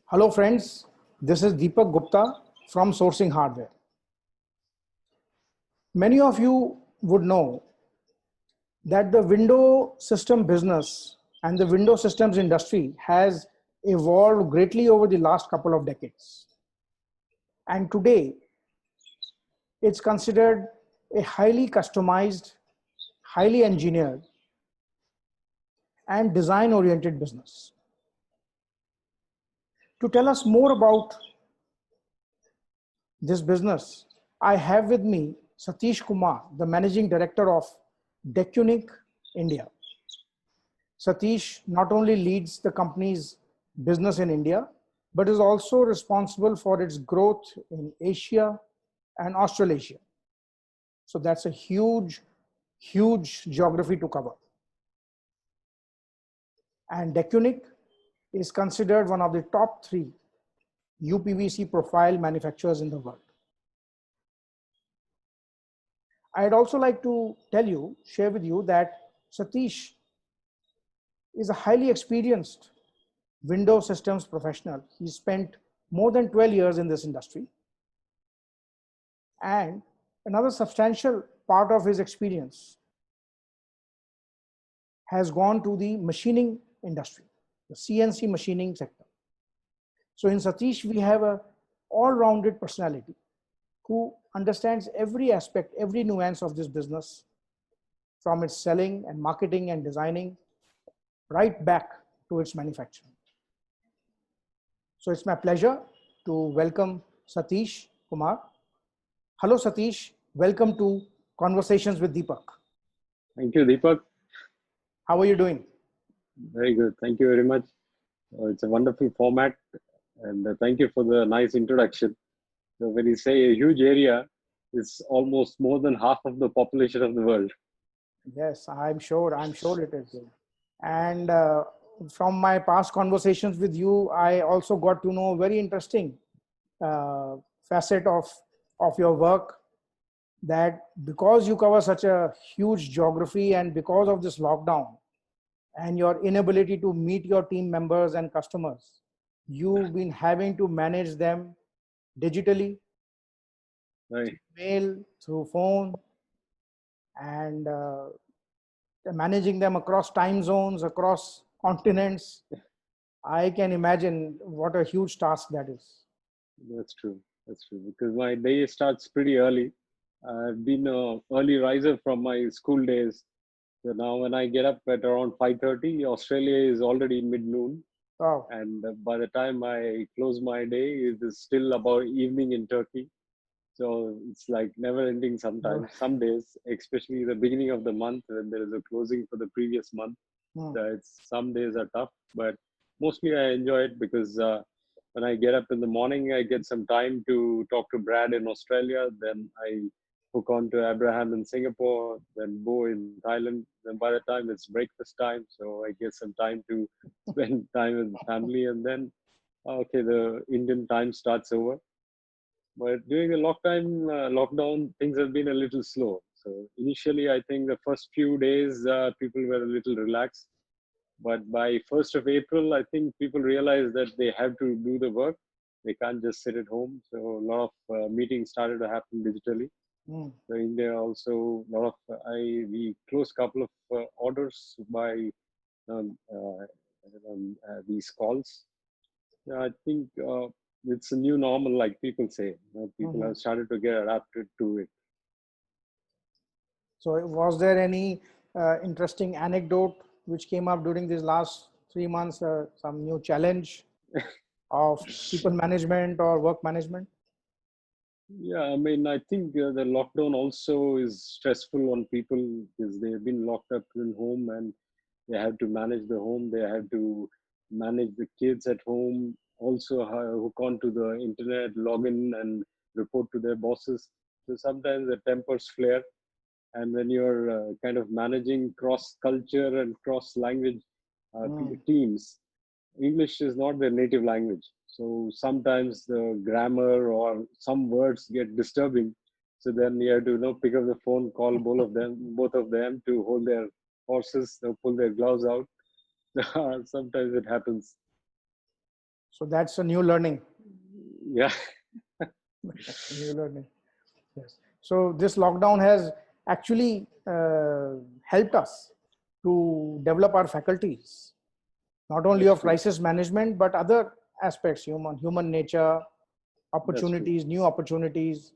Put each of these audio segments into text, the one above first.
Hello friends, this is Deepak Gupta from Sourcing Hardware. Many of you would know that the window system business and the window systems industry has evolved greatly over the last couple of decades. And today, it's considered a highly customized, highly engineered, and design-oriented business. To tell us more about this business, I have with me Satish Kumar, the Managing Director of Deceuninck, India. Satish not only leads the company's business in India, but is also responsible for its growth in Asia and Australasia. So that's a huge geography to cover. And Deceuninck is considered one of the top 3 UPVC profile manufacturers in the world. I'd also like to share with you that Satish is a highly experienced window systems professional. He spent more than 12 years in this industry. And another substantial part of his experience has gone to the machining industry, the CNC machining sector. So in Satish, we have a all-rounded personality who understands every aspect, every nuance of this business, from its selling and marketing and designing, right back to its manufacturing. So it's my pleasure to welcome Satish Kumar. Hello, Satish. Welcome to Conversations with Deepak. Thank you, Deepak. How are you doing? Very good. Thank you very much. It's a wonderful format, and thank you for the nice introduction. So when you say a huge area, it's almost more than half of the population of the world. Yes, I'm sure it is. And from my past conversations with you, I also got to know a very interesting facet of your work, that because you cover such a huge geography and because of this lockdown and your inability to meet your team members and customers, you've been having to manage them digitally, Right. mail, through phone, and managing them across time zones, across continents. I can imagine what a huge task that is. That's true. That's true. Because my day starts pretty early. I've been an early riser from my school days. So now when I get up at around 5:30, Australia is already mid-noon. Wow. And by the time I close my day, it is still about evening in Turkey. So it's like never ending sometimes. Some days, especially the beginning of the month when there is a closing for the previous month, some days are tough, but mostly I enjoy it because when I get up in the morning, I get some time to talk to Brad in Australia. Then I hook on to Abraham in Singapore, then Bo in Thailand. Then by the time it's breakfast time, so I get some time to spend time with family, and then okay, the Indian time starts over. But during the lockdown, things have been a little slow. So initially, I think the first few days, people were a little relaxed. But by 1st of April, I think people realized that they have to do the work. They can't just sit at home. So a lot of meetings started to happen digitally. So India also, we closed a couple of orders by these calls. I think it's a new normal, like people say. People have started to get adapted to it. So was there any interesting anecdote which came up during these last 3 months, some new challenge of people management or work management? Yeah, I mean, I think the lockdown also is stressful on people because they have been locked up in home and they have to manage the home. They have to manage the kids at home, also hook onto the internet, log in and report to their bosses. So sometimes the tempers flare. And when you're kind of managing cross culture and cross language teams, English is not their native language. So sometimes the grammar or some words get disturbing. So then you have to pick up the phone, call both of them to hold their horses, pull their gloves out. Sometimes it happens. So that's a new learning. Yeah. New learning. Yes. So this lockdown has actually helped us to develop our faculties, not only That's of true. crisis management, but other aspects, human nature, That's true. opportunities, new opportunities,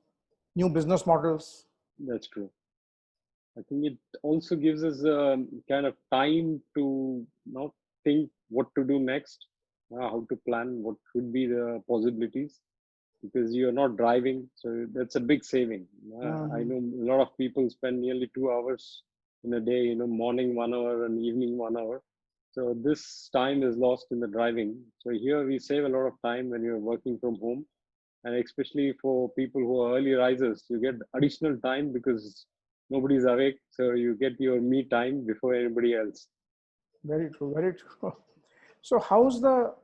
new business models. That's true. I think it also gives us a kind of time to think what to do next, how to plan, what could be the possibilities, because you're not driving. So that's a big saving. I Mhm. know a lot of people spend nearly 2 hours in a day, morning 1 hour and evening 1 hour. So this time is lost in the driving. So here we save a lot of time when you're working from home. And especially for people who are early risers, you get additional time because nobody's awake. So you get your me time before anybody else. Very true, very true. So how's the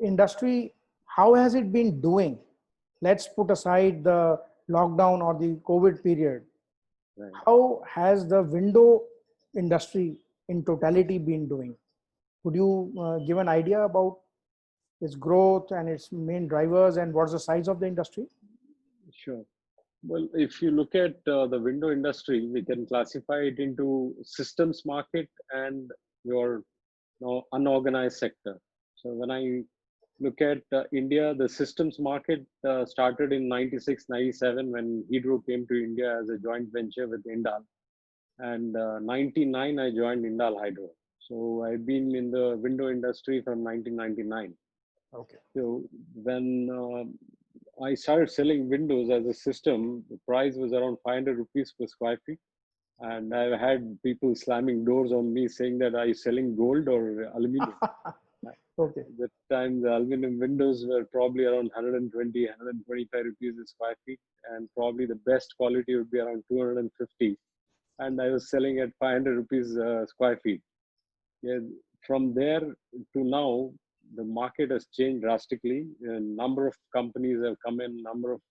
industry, how has it been doing? Let's put aside the lockdown or the COVID period. Right. How has the window industry in totality been doing? Could you give an idea about its growth and its main drivers and what's the size of the industry? Sure. Well, if you look at the window industry, we can classify it into systems market and your unorganized sector. So when I look at India, the systems market started in 96, 97 when Hydro came to India as a joint venture with Indal. And 99, I joined Indal Hydro. So I've been in the window industry from 1999. Okay. So when I started selling windows as a system, the price was around 500 rupees per square feet. And I've had people slamming doors on me saying that are you selling gold or aluminum? Okay. At that time, the aluminum windows were probably around 120, 125 rupees a square feet. And probably the best quality would be around 250. And I was selling at 500 rupees square feet. Yeah, from there to now, the market has changed drastically. A number of companies have come in, number of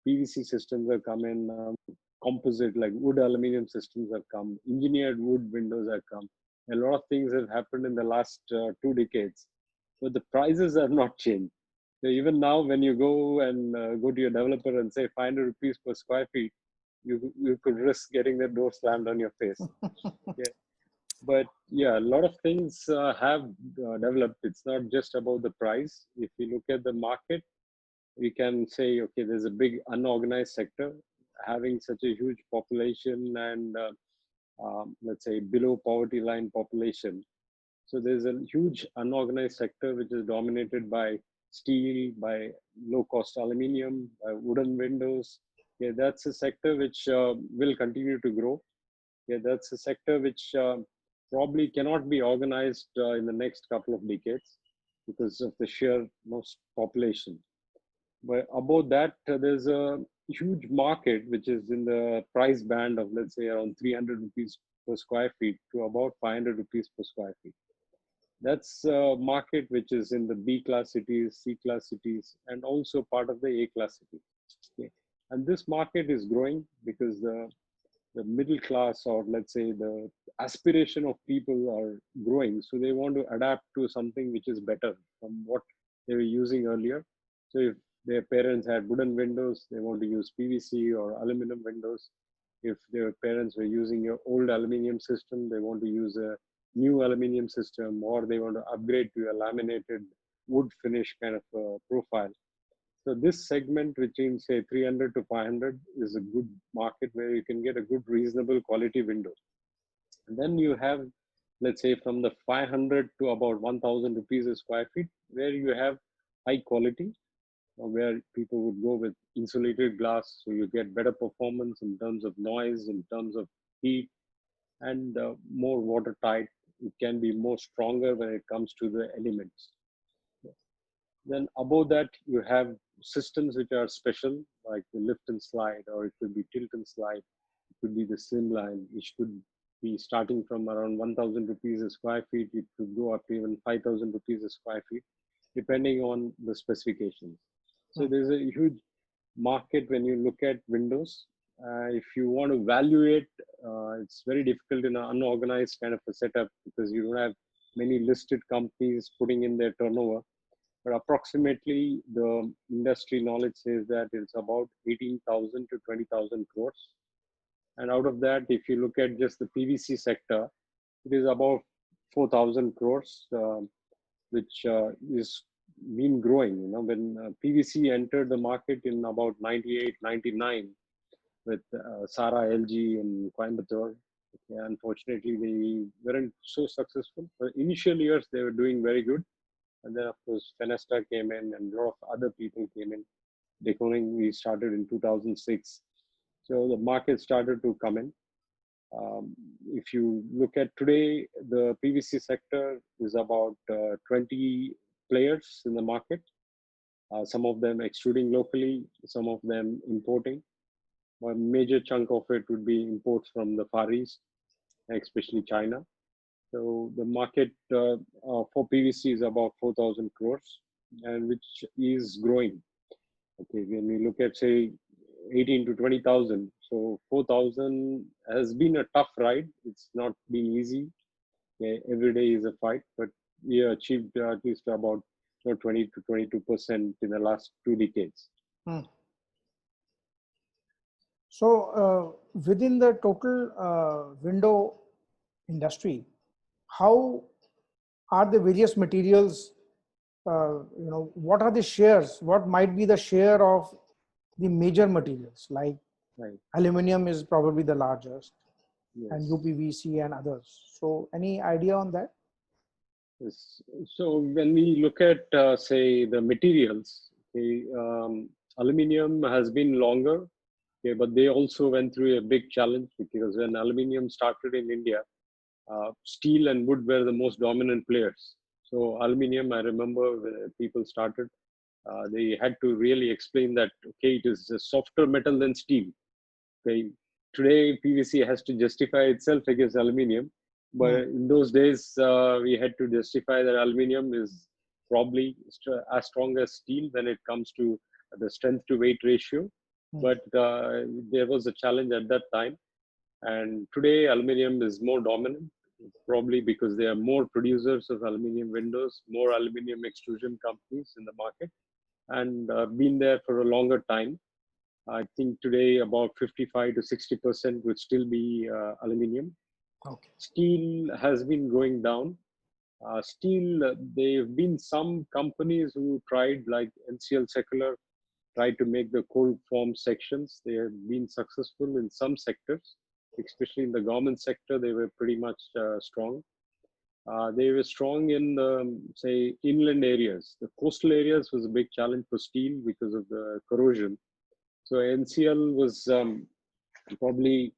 PVC systems have come in, composite like wood aluminum systems have come, engineered wood windows have come. A lot of things have happened in the last 2 decades, but the prices have not changed. So even now, when you go and go to your developer and say 500 rupees per square feet, you could risk getting the door slammed on your face. Yeah. But yeah, a lot of things have developed. It's not just about the price. If you look at the market, we can say, okay, there's a big unorganized sector having such a huge population and let's say below poverty line population. So there's a huge unorganized sector which is dominated by steel, by low cost aluminium, by wooden windows. Yeah, that's a sector which will continue to grow. Yeah, that's a sector which probably cannot be organized in the next couple of decades because of the sheer most population. But above that, there's a huge market which is in the price band of let's say around 300 rupees per square feet to about 500 rupees per square feet. That's a market which is in the B class cities, C class cities, and also part of the A class cities. Okay. And this market is growing because the middle class, or let's say the aspiration of people are growing, so they want to adapt to something which is better from what they were using earlier. So if their parents had wooden windows, they want to use PVC or aluminum windows. If their parents were using an old aluminum system, they want to use a new aluminum system, or they want to upgrade to a laminated wood finish kind of profile. So this segment between say 300 to 500 is a good market where you can get a good reasonable quality window. And then you have, let's say from the 500 to about 1000 rupees a square feet, where you have high quality, where people would go with insulated glass. So you get better performance in terms of noise, in terms of heat, and more watertight. It can be more stronger when it comes to the elements. Then above that, you have systems which are special, like the lift and slide, or it could be tilt and slide. It could be the slimline, which could be starting from around 1000 rupees a square feet. It could go up to even 5000 rupees a square feet, depending on the specifications. So there's a huge market when you look at windows. If you want to value it, it's very difficult in an unorganized kind of a setup because you don't have many listed companies putting in their turnover. but approximately the industry knowledge says that it's about 18,000 to 20,000 crores. And out of that, if you look at just the PVC sector, it is about 4,000 crores, which is been growing. You know, when PVC entered the market in about 98, 99 with Sara LG in Coimbatore. Okay, unfortunately, they weren't so successful. But initial years, they were doing very good. And then, of course, Fenesta came in and a lot of other people came in. Deceuninck, we started in 2006. So the market started to come in. If you look at today, the PVC sector is about 20 players in the market. Some of them extruding locally, some of them importing. A major chunk of it would be imports from the Far East, especially China. So the market for PVC is about 4,000 crores, and which is growing. Okay, when we look at say 18 to 20,000, so 4,000 has been a tough ride. It's not been easy. Okay, every day is a fight, but we achieved at least about 20 to 22% in the last 2 decades. So within the total window industry, how are the various materials, what are the shares, what might be the share of the major materials, like aluminum is probably the largest, and UPVC and others. So any idea on that? Yes. So when we look at, say, the materials, aluminum has been longer, but they also went through a big challenge, because when aluminum started in India, steel and wood were the most dominant players. So aluminum, I remember when people started, they had to really explain that, okay, it is a softer metal than steel. Okay, today PVC has to justify itself against aluminum, but in those days we had to justify that aluminum is probably as strong as steel when it comes to the strength to weight ratio. But there was a challenge at that time, and today aluminum is more dominant, probably because there are more producers of aluminum windows, more aluminum extrusion companies in the market, and been there for a longer time. I think today about 55 to 60% would still be aluminum. Okay. Steel has been going down. Steel, there have been some companies who tried, like NCL Secular, tried to make the cold form sections. They have been successful in some sectors, especially in the government sector. They were pretty much strong. They were strong in the, say, inland areas. The coastal areas was a big challenge for steel because of the corrosion. So NCL was probably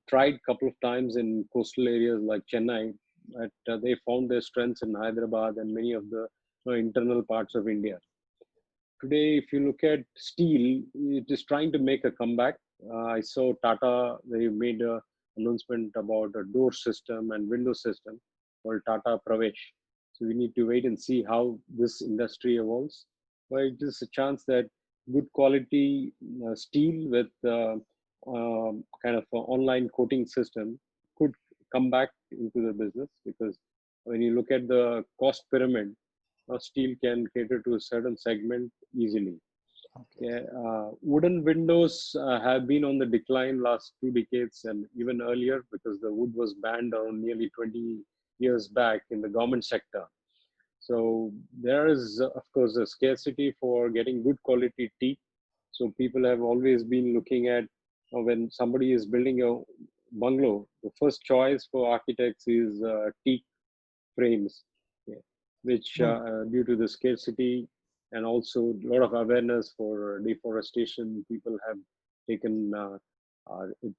tried a couple of times in coastal areas like Chennai, but they found their strengths in Hyderabad and many of the internal parts of India. Today, if you look at steel, it is trying to make a comeback. I saw Tata, they made an announcement about a door system and window system called Tata Pravesh. So we need to wait and see how this industry evolves. But it is a chance that good quality steel with kind of an online coating system could come back into the business, because when you look at the cost pyramid, steel can cater to a certain segment easily. Okay. Wooden windows have been on the decline last 2 decades and even earlier, because the wood was banned around nearly 20 years back in the government sector. So there is, of course, a scarcity for getting good quality teak. So people have always been looking at, when somebody is building a bungalow, the first choice for architects is teak frames, which due to the scarcity and also a lot of awareness for deforestation, people have taken it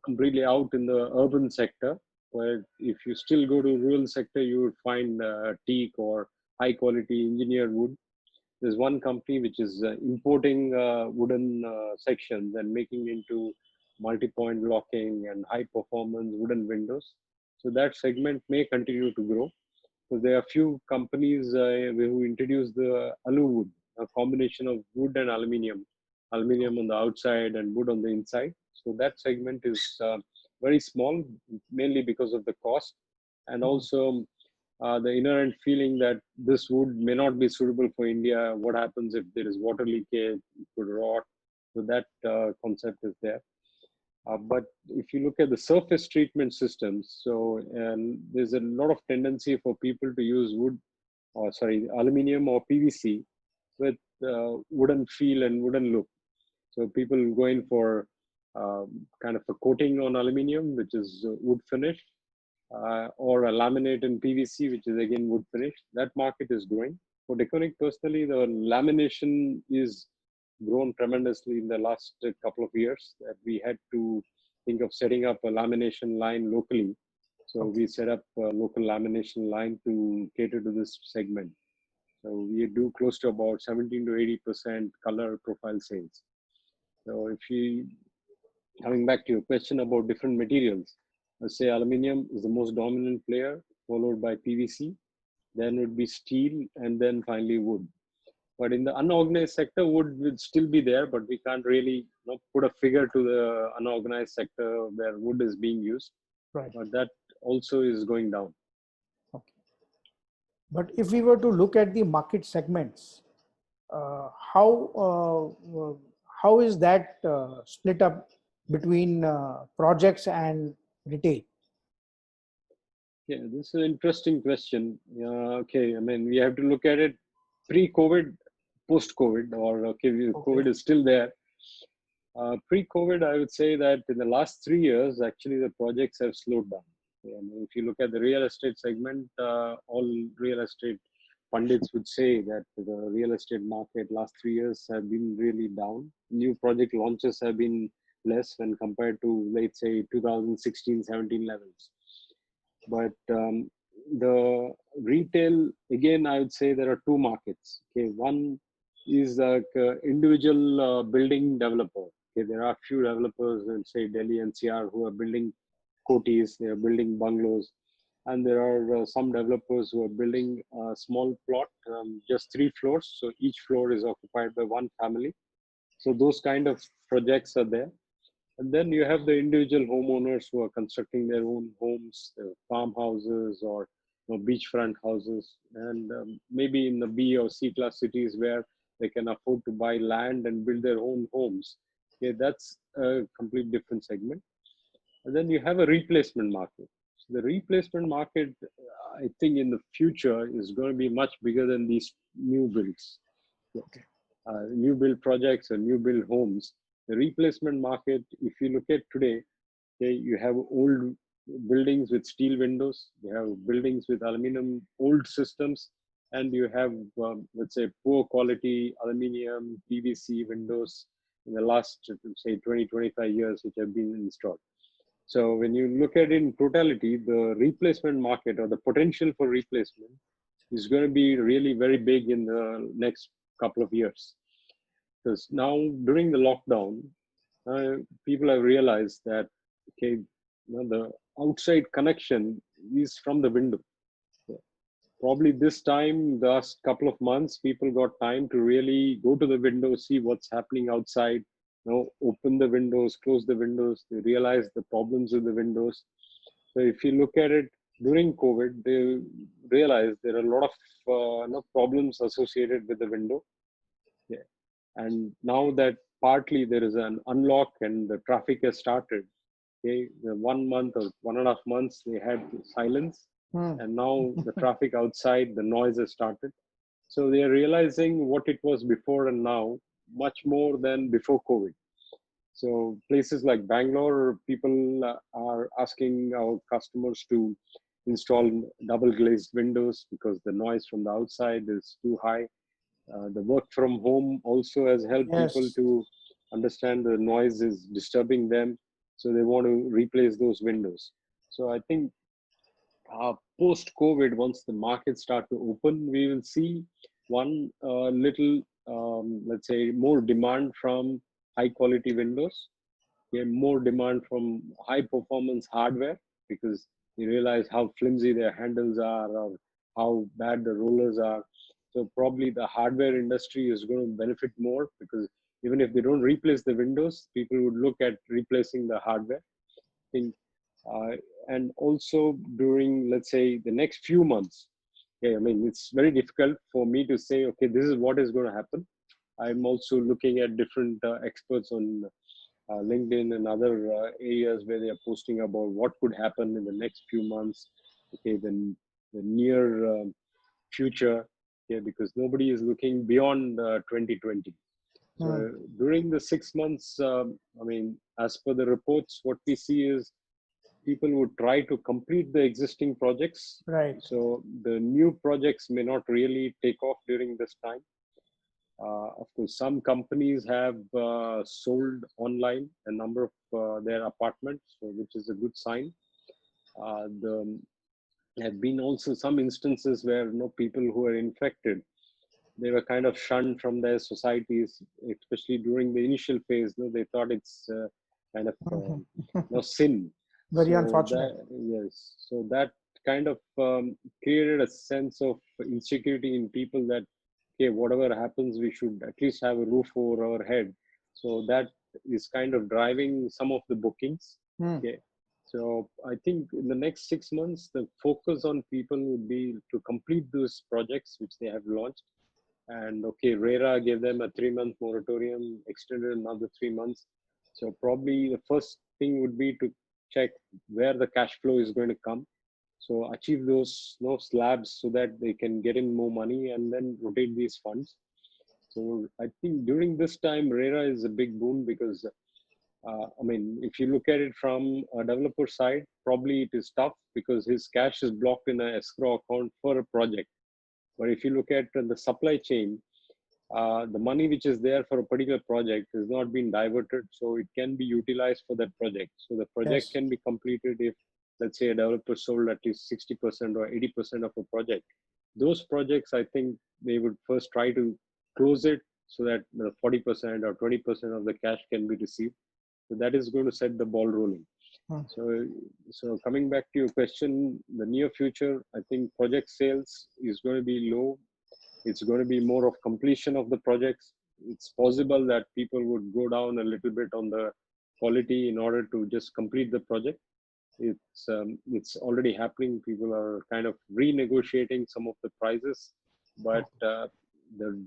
completely out in the urban sector. Where if you still go to rural sector, you would find teak or high quality engineered wood. There's one company which is importing wooden sections and making into multi-point locking and high performance wooden windows. So that segment may continue to grow. So there are few companies who introduce the alu wood, a combination of wood and aluminium on the outside and wood on the inside. So that segment is very small, mainly because of the cost. And also the inherent feeling that this wood may not be suitable for India. What happens if there is water leakage? It could rot. So that concept is there. But if you look at the surface treatment systems, so and there's a lot of tendency for people to use wood, or sorry, aluminium or PVC with wooden feel and wooden look. So people go in for kind of a coating on aluminium, which is wood finish, or a laminate in PVC, which is again wood finish. That market is growing. For Deceuninck personally, the lamination is grown tremendously in the last couple of years. That we had to think of setting up a lamination line locally. So we set up a local lamination line to cater to this segment. So we do close to about 17 to 80% color profile sales. So if you, coming back to your question about different materials, let's say aluminium is the most dominant player, followed by PVC, then would be steel, and then finally wood. But in the unorganized sector, wood would still be there, but we can't really put a figure to the unorganized sector where wood is being used. Right. But that also is going down. Okay. But if we were to look at the market segments, how is that split up between projects and retail? Yeah, this is an interesting question. Okay, I mean, we have to look at it pre-COVID, post-COVID, or okay, COVID is still there. Pre-COVID, I would say that in the last 3 years, actually the projects have slowed down. I mean, if you look at the real estate segment, all real estate pundits would say that the real estate market last 3 years have been really down. New project launches have been less when compared to, let's say, 2016-17 levels. But the retail, again, I would say there are two markets. Okay, one is like individual building developer. Okay, there are a few developers in say Delhi NCR who are building cotis, they are building bungalows, and there are some developers who are building a small plot, just 3 floors. So each floor is occupied by one family. So those kind of projects are there. And then you have the individual homeowners who are constructing their own homes, farmhouses or beachfront houses, and maybe in the B or C class cities where they can afford to buy land and build their own homes. Okay, that's a complete different segment. And then you have a replacement market. So the replacement market, I think in the future is going to be much bigger than these new builds. Okay. New build projects and new build homes. The replacement market, if you look at today, okay, you have old buildings with steel windows, you have buildings with aluminum old systems, and you have, let's say, poor quality aluminum, PVC windows in the last, say, 20, 25 years, which have been installed. So when you look at it in totality, the replacement market or the potential for replacement is going to be really very big in the next couple of years. Because now during the lockdown, people have realized that okay, the outside connection is from the window. So probably this time, the last couple of months, people got time to really go to the window, see what's happening outside. Open the windows, close the windows. They realize the problems with the windows. So if you look at it during COVID, they realized there are a lot of problems associated with the window. Yeah. And now that partly there is an unlock and the traffic has started, okay, the 1 month or 1.5 months they had silence, and now the traffic outside, the noise has started. So they are realizing what it was before and now much more than before COVID. So places like Bangalore, people are asking our customers to install double glazed windows because the noise from the outside is too high. The work from home also has helped people to understand the noise is disturbing them. So they want to replace those windows. So I think post-COVID, once the markets start to open, we will see one little, let's say, more demand from high-quality windows, more demand from high-performance hardware because they realize how flimsy their handles are or how bad the rollers are. So probably the hardware industry is going to benefit more because even if they don't replace the windows, people would look at replacing the hardware. I think And also during, let's say, the next few months. Yeah, I mean, it's very difficult for me to say, okay, this is what is going to happen. I'm also looking at different experts on LinkedIn and other areas where they are posting about what could happen in the next few months. Okay, then the near future. Yeah, because nobody is looking beyond 2020. So during the 6 months, I mean, as per the reports, what we see is people would try to complete the existing projects. Right. So the new projects may not really take off during this time. Of course, some companies have sold online a number of their apartments, so which is a good sign. There have been also some instances where people who are infected, they were kind of shunned from their societies, especially during the initial phase. They thought it's kind of sin. Very So unfortunate. yes, so that kind of created a sense of insecurity in people that, okay, whatever happens, we should at least have a roof over our head. So that is kind of driving some of the bookings. Okay. So I think in the next 6 months, the focus on people would be to complete those projects which they have launched. And okay, RERA gave them a 3-month moratorium, extended another 3 months. So probably the first thing would be to check where the cash flow is going to come. So achieve those slabs so that they can get in more money and then rotate these funds. So I think during this time, RERA is a big boon because, I mean, if you look at it from a developer side, probably it is tough because his cash is blocked in an escrow account for a project. But if you look at the supply chain, the money which is there for a particular project is not being diverted, so it can be utilized for that project. So the project can be completed if, let's say, a developer sold at least 60% or 80% of a project. Those projects, I think they would first try to close it so that 40% or 20% of the cash can be received. So that is going to set the ball rolling. So coming back to your question, the near future, I think project sales is going to be low. It's going to be more of completion of the projects. It's possible that people would go down a little bit on the quality in order to just complete the project. It's already happening. People are kind of renegotiating some of the prices, but the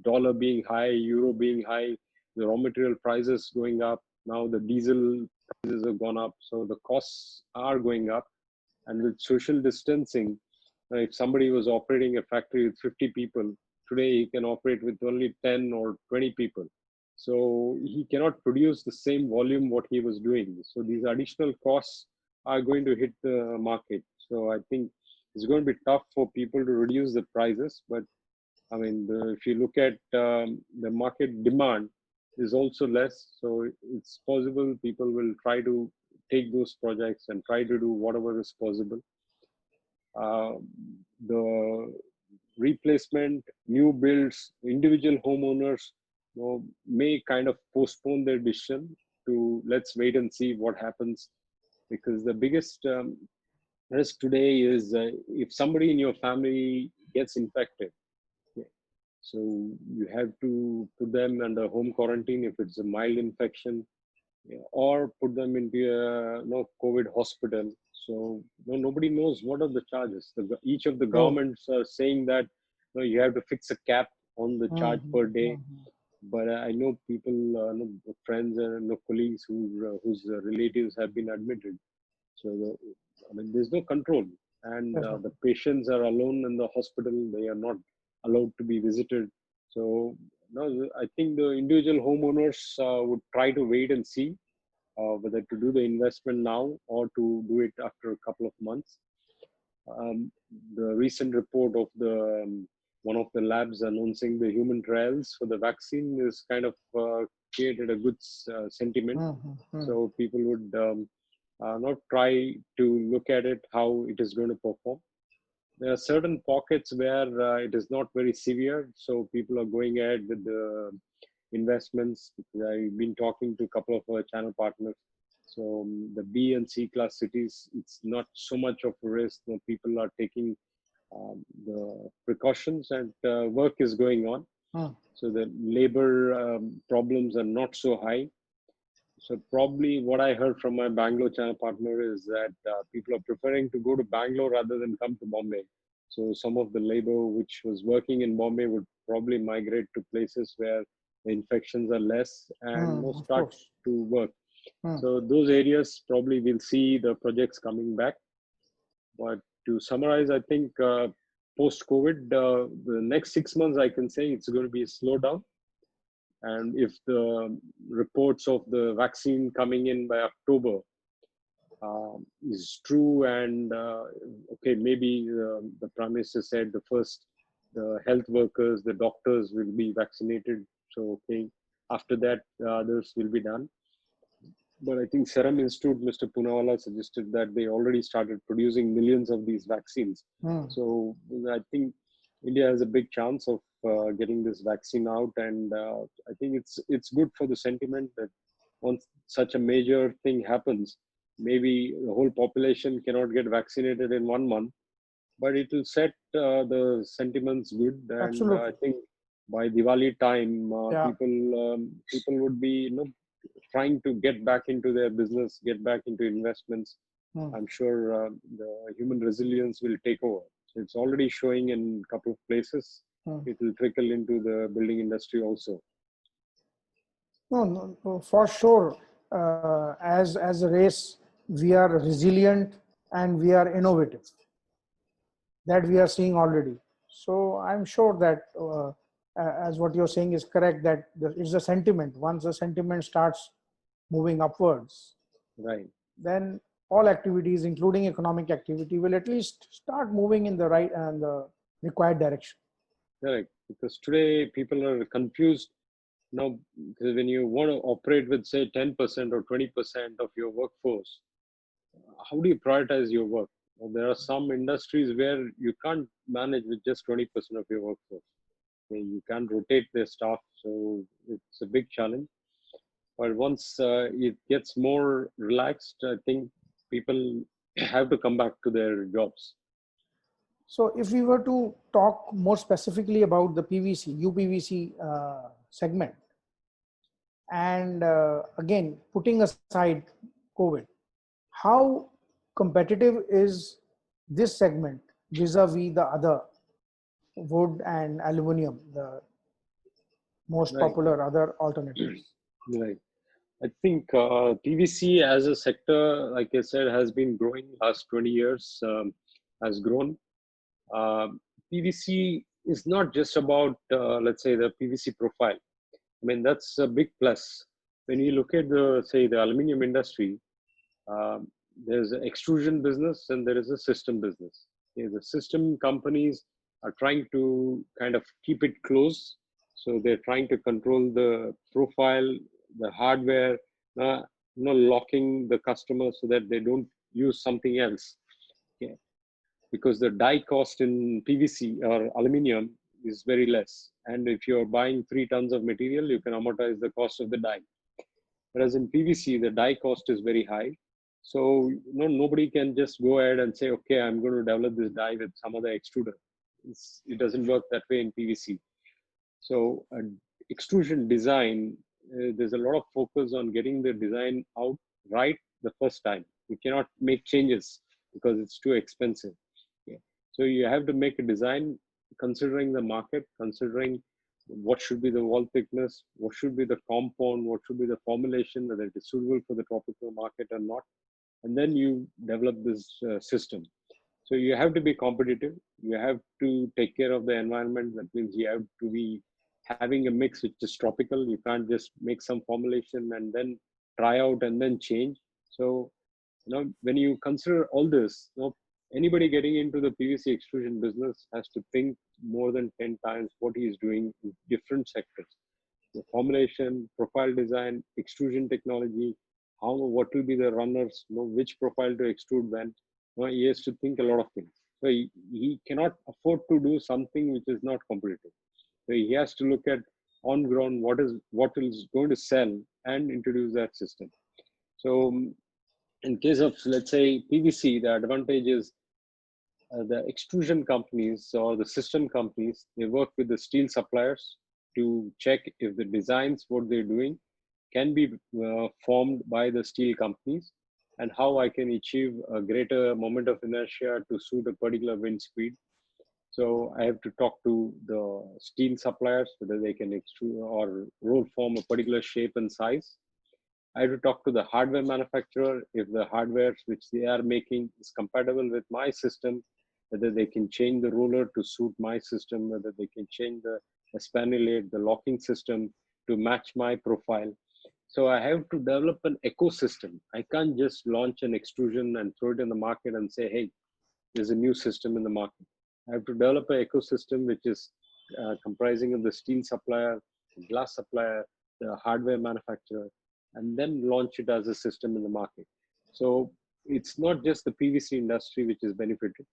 dollar being high, euro being high, the raw material prices going up. Now the diesel prices have gone up, so the costs are going up. And with social distancing, if somebody was operating a factory with 50 people, today he can operate with only 10 or 20 people. So he cannot produce the same volume what he was doing. So these additional costs are going to hit the market. So I think it's going to be tough for people to reduce the prices. But I mean, if you look at the market demand is also less. So it's possible people will try to take those projects and try to do whatever is possible. The replacement, new builds, individual homeowners may kind of postpone their decision to let's wait and see what happens. Because the biggest risk today is if somebody in your family gets infected, so you have to put them under home quarantine if it's a mild infection, or put them into a COVID hospital. So nobody knows what are the charges. Each of the governments are saying that you have to fix a cap on the charge per day. But I know people, friends and colleagues whose relatives have been admitted. So I mean, there's no control, and the patients are alone in the hospital. They are not allowed to be visited. So I think the individual homeowners would try to wait and see whether to do the investment now or to do it after a couple of months. The recent report of the one of the labs announcing the human trials for the vaccine is kind of created a good sentiment. So people would not try to look at it how it is going to perform. There are certain pockets where it is not very severe, so people are going ahead with the investments. I've been talking to a couple of our channel partners. So the B and C class cities, it's not so much of a risk. People are taking the precautions, and work is going on. So the labor problems are not so high. So probably what I heard from my Bangalore channel partner is that people are preferring to go to Bangalore rather than come to Bombay. So some of the labor which was working in Bombay would probably migrate to places where the infections are less and Of start course. to work. Hmm. So those areas probably will see the projects coming back. But to summarize, I think post-COVID, the next 6 months, I can say it's going to be a slowdown. And if the reports of the vaccine coming in by October is true, and okay, maybe the Prime Minister said the health workers, the doctors will be vaccinated. So okay, after that, others will be done. But I think Serum Institute, Mr. Poonawalla suggested that they already started producing millions of these vaccines. So I think India has a big chance of getting this vaccine out, and I think it's good for the sentiment that once such a major thing happens, maybe the whole population cannot get vaccinated in 1 month, but it will set the sentiments good, and I Absolutely. think by Diwali time, Yeah. people would be trying to get back into their business, get back into investments. I'm sure the human resilience will take over. So it's already showing in a couple of places. It will trickle into the building industry also. No, for sure. As a race, we are resilient and we are innovative. That we are seeing already. So I'm sure that as what you're saying is correct, that it's a sentiment. Once the sentiment starts moving upwards, Right. then all activities, including economic activity, will at least start moving in the right and the required direction. Correct. Because today people are confused now, because when you want to operate with say 10% or 20% of your workforce, how do you prioritize your work? Well, there are some industries where you can't manage with just 20% of your workforce. Okay, you can't rotate their staff, so it's a big challenge. But once it gets more relaxed, I think people have to come back to their jobs. So if we were to talk more specifically about the PVC, UPVC segment, and again, putting aside COVID, how competitive is this segment vis-a-vis the other wood and aluminum, the most Right. popular other alternatives? Right. I think PVC as a sector, like I said, has been growing last 20 years, has grown. Uh, PVC is not just about, let's say, the PVC profile. I mean, that's a big plus. When you look at the aluminum industry, there's an extrusion business and there is a system business. Okay, the system companies are trying to kind of keep it close. So they're trying to control the profile, the hardware, locking the customer so that they don't use something else. Okay. Because the die cost in PVC or aluminum is very less. And if you're buying 3 tons of material, you can amortize the cost of the die. Whereas in PVC, the die cost is very high. So nobody can just go ahead and say, okay, I'm going to develop this die with some other extruder. It doesn't work that way in PVC. So extrusion design, there's a lot of focus on getting the design out right the first time. You cannot make changes because it's too expensive. Okay. So you have to make a design considering the market, considering what should be the wall thickness, what should be the compound, what should be the formulation, whether it is suitable for the tropical market or not. And then you develop this system. So you have to be competitive. You have to take care of the environment. That means you have to be having a mix which is tropical. You can't just make some formulation and then try out and then change. So, when you consider all this, anybody getting into the PVC extrusion business has to think more than 10 times what he is doing in different sectors. The formulation, profile design, extrusion technology, what will be the runners, which profile to extrude when. He has to think a lot of things. So he cannot afford to do something which is not competitive. So he has to look at on ground what is going to sell and introduce that system. So in case of, let's say, PVC, the advantage is the extrusion companies or the system companies, they work with the steel suppliers to check if the designs, what they're doing, can be formed by the steel companies, and how I can achieve a greater moment of inertia to suit a particular wind speed. So I have to talk to the steel suppliers whether they can extrude or roll form a particular shape and size. I have to talk to the hardware manufacturer if the hardware which they are making is compatible with my system, whether they can change the roller to suit my system, whether they can change the espannulate, the locking system to match my profile. So I have to develop an ecosystem. I can't just launch an extrusion and throw it in the market and say, hey, there's a new system in the market. I have to develop an ecosystem which is comprising of the steel supplier, the glass supplier, the hardware manufacturer, and then launch it as a system in the market. So it's not just the PVC industry which is benefited.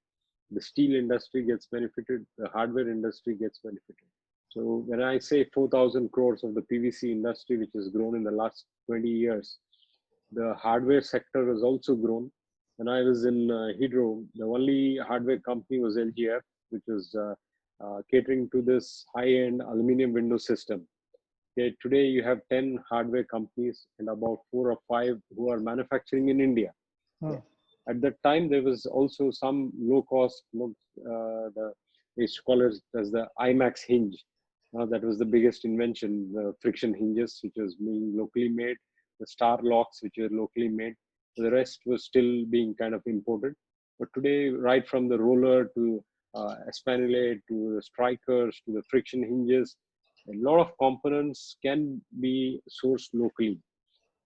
The steel industry gets benefited, the hardware industry gets benefited. So when I say 4,000 crores of the PVC industry, which has grown in the last 20 years, the hardware sector has also grown. When I was in Hydro, the only hardware company was LGF, which was catering to this high-end aluminum window system. Okay, today you have 10 hardware companies and about 4 or 5 who are manufacturing in India. Okay. At that time, there was also some low-cost, they call it as the IMAX hinge. That was the biggest invention, the friction hinges, which was being locally made, the star locks, which were locally made. The rest was still being kind of imported. But today, right from the roller to espannulate to the strikers to the friction hinges, a lot of components can be sourced locally.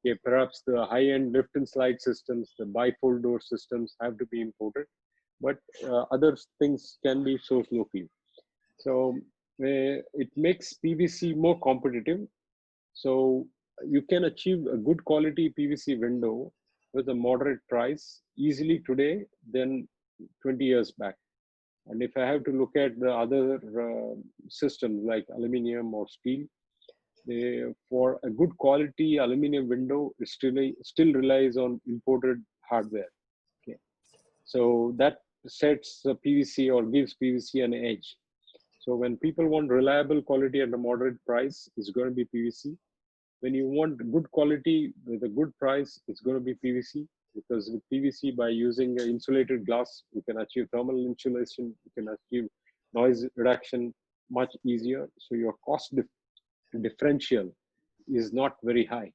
Okay, perhaps the high-end lift and slide systems, the bifold door systems have to be imported, but other things can be sourced locally. So it makes PVC more competitive. So you can achieve a good quality PVC window with a moderate price easily today than 20 years back. And if I have to look at the other systems like aluminium or steel, for a good quality aluminum window, it still relies on imported hardware. Okay, so that sets PVC or gives PVC an edge. So when people want reliable quality at a moderate price, it's going to be PVC. When you want good quality with a good price, it's going to be PVC, because with PVC, by using insulated glass, you can achieve thermal insulation, you can achieve noise reduction much easier. So your cost differential is not very high.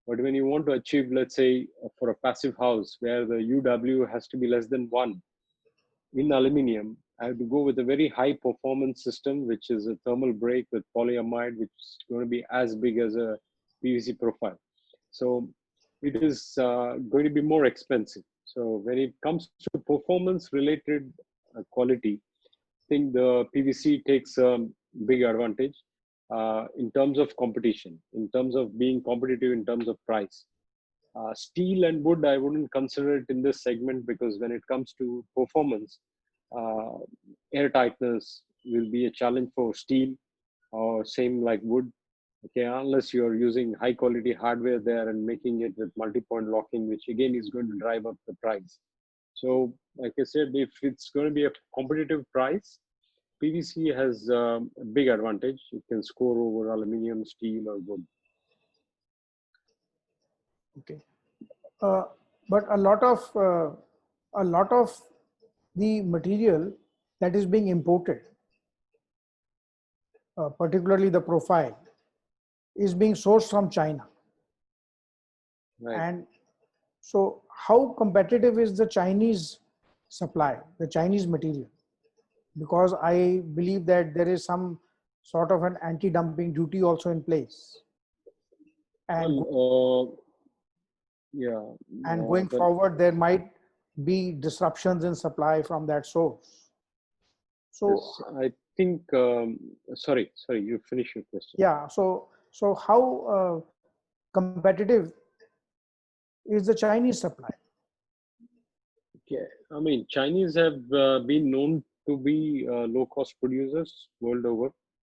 But when you want to achieve, let's say, for a passive house where the UW has to be less than 1 in aluminium, I have to go with a very high performance system, which is a thermal break with polyamide, which is going to be as big as a PVC profile. So it is going to be more expensive. So when it comes to performance related quality, I think the PVC takes a big advantage in terms of competition, in terms of being competitive in terms of price. Steel and wood, I wouldn't consider it in this segment, because when it comes to performance, air tightness will be a challenge for steel, or same like wood. Okay, unless you're using high quality hardware there and making it with multi-point locking, which again is going to drive up the price. So like I said, if it's going to be a competitive price, PVC has a big advantage. It can score over aluminium, steel, or wood. Okay, but a lot of the material that is being imported, particularly the profile, is being sourced from China. Right. And so how competitive is the Chinese supply, the Chinese material? Because I believe that there is some sort of an anti-dumping duty also in place. And going forward, there might be disruptions in supply from that source. So yes, I think, sorry, you finish your question. Yeah, so how competitive is the Chinese supply? Okay, I mean, Chinese have been known to be low-cost producers world over.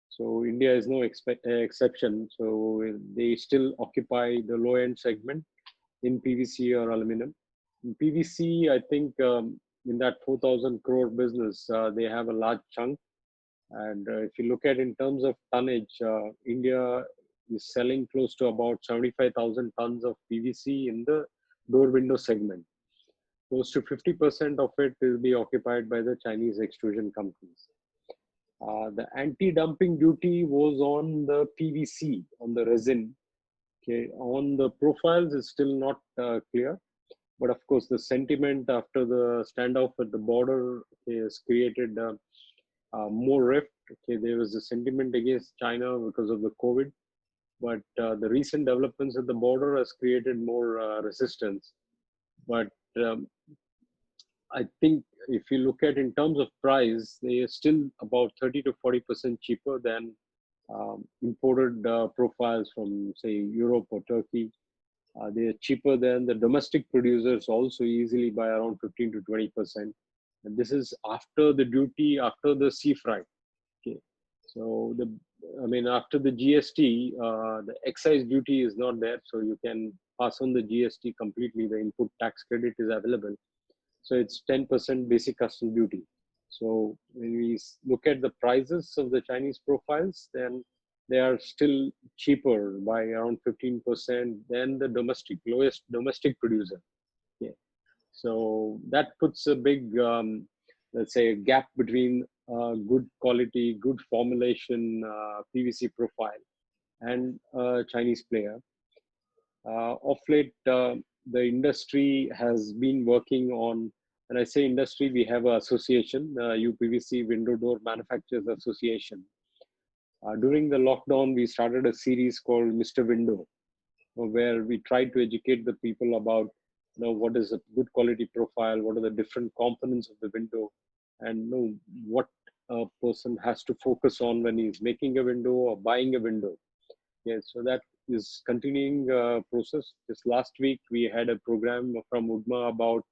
So India is no exception. So they still occupy the low-end segment in PVC or aluminum. In PVC, I think in that 4,000 crore business, they have a large chunk. And if you look at in terms of tonnage, India is selling close to about 75,000 tons of PVC in the door window segment. Close to 50% of it will be occupied by the Chinese extrusion companies. The anti-dumping duty was on the PVC, on the resin. Okay, on the profiles, it's still not clear. But of course, the sentiment after the standoff at the border has created more rift. Okay, there was a sentiment against China because of the COVID, but the recent developments at the border has created more resistance. But I think if you look at in terms of price, they are still about 30 to 40% cheaper than imported profiles from, say, Europe or Turkey. They are cheaper than the domestic producers also, easily by around 15 to 20%. And this is after the duty, after the sea freight. Okay. So after the GST, the excise duty is not there. So you can pass on the GST completely. The input tax credit is available. So it's 10% basic custom duty. So when we look at the prices of the Chinese profiles, then they are still cheaper by around 15% than the lowest domestic producer. Yeah. So that puts a big, let's say, gap between good quality, good formulation PVC profile and Chinese player. Of late, the industry has been working on, when I say industry, we have an association, UPVC Window Door Manufacturers Association. During the lockdown, we started a series called Mr. Window, where we tried to educate the people about what is a good quality profile, what are the different components of the window, and what a person has to focus on when he's making a window or buying a window. Yeah, so that is continuing process. This last week, we had a program from UDMA about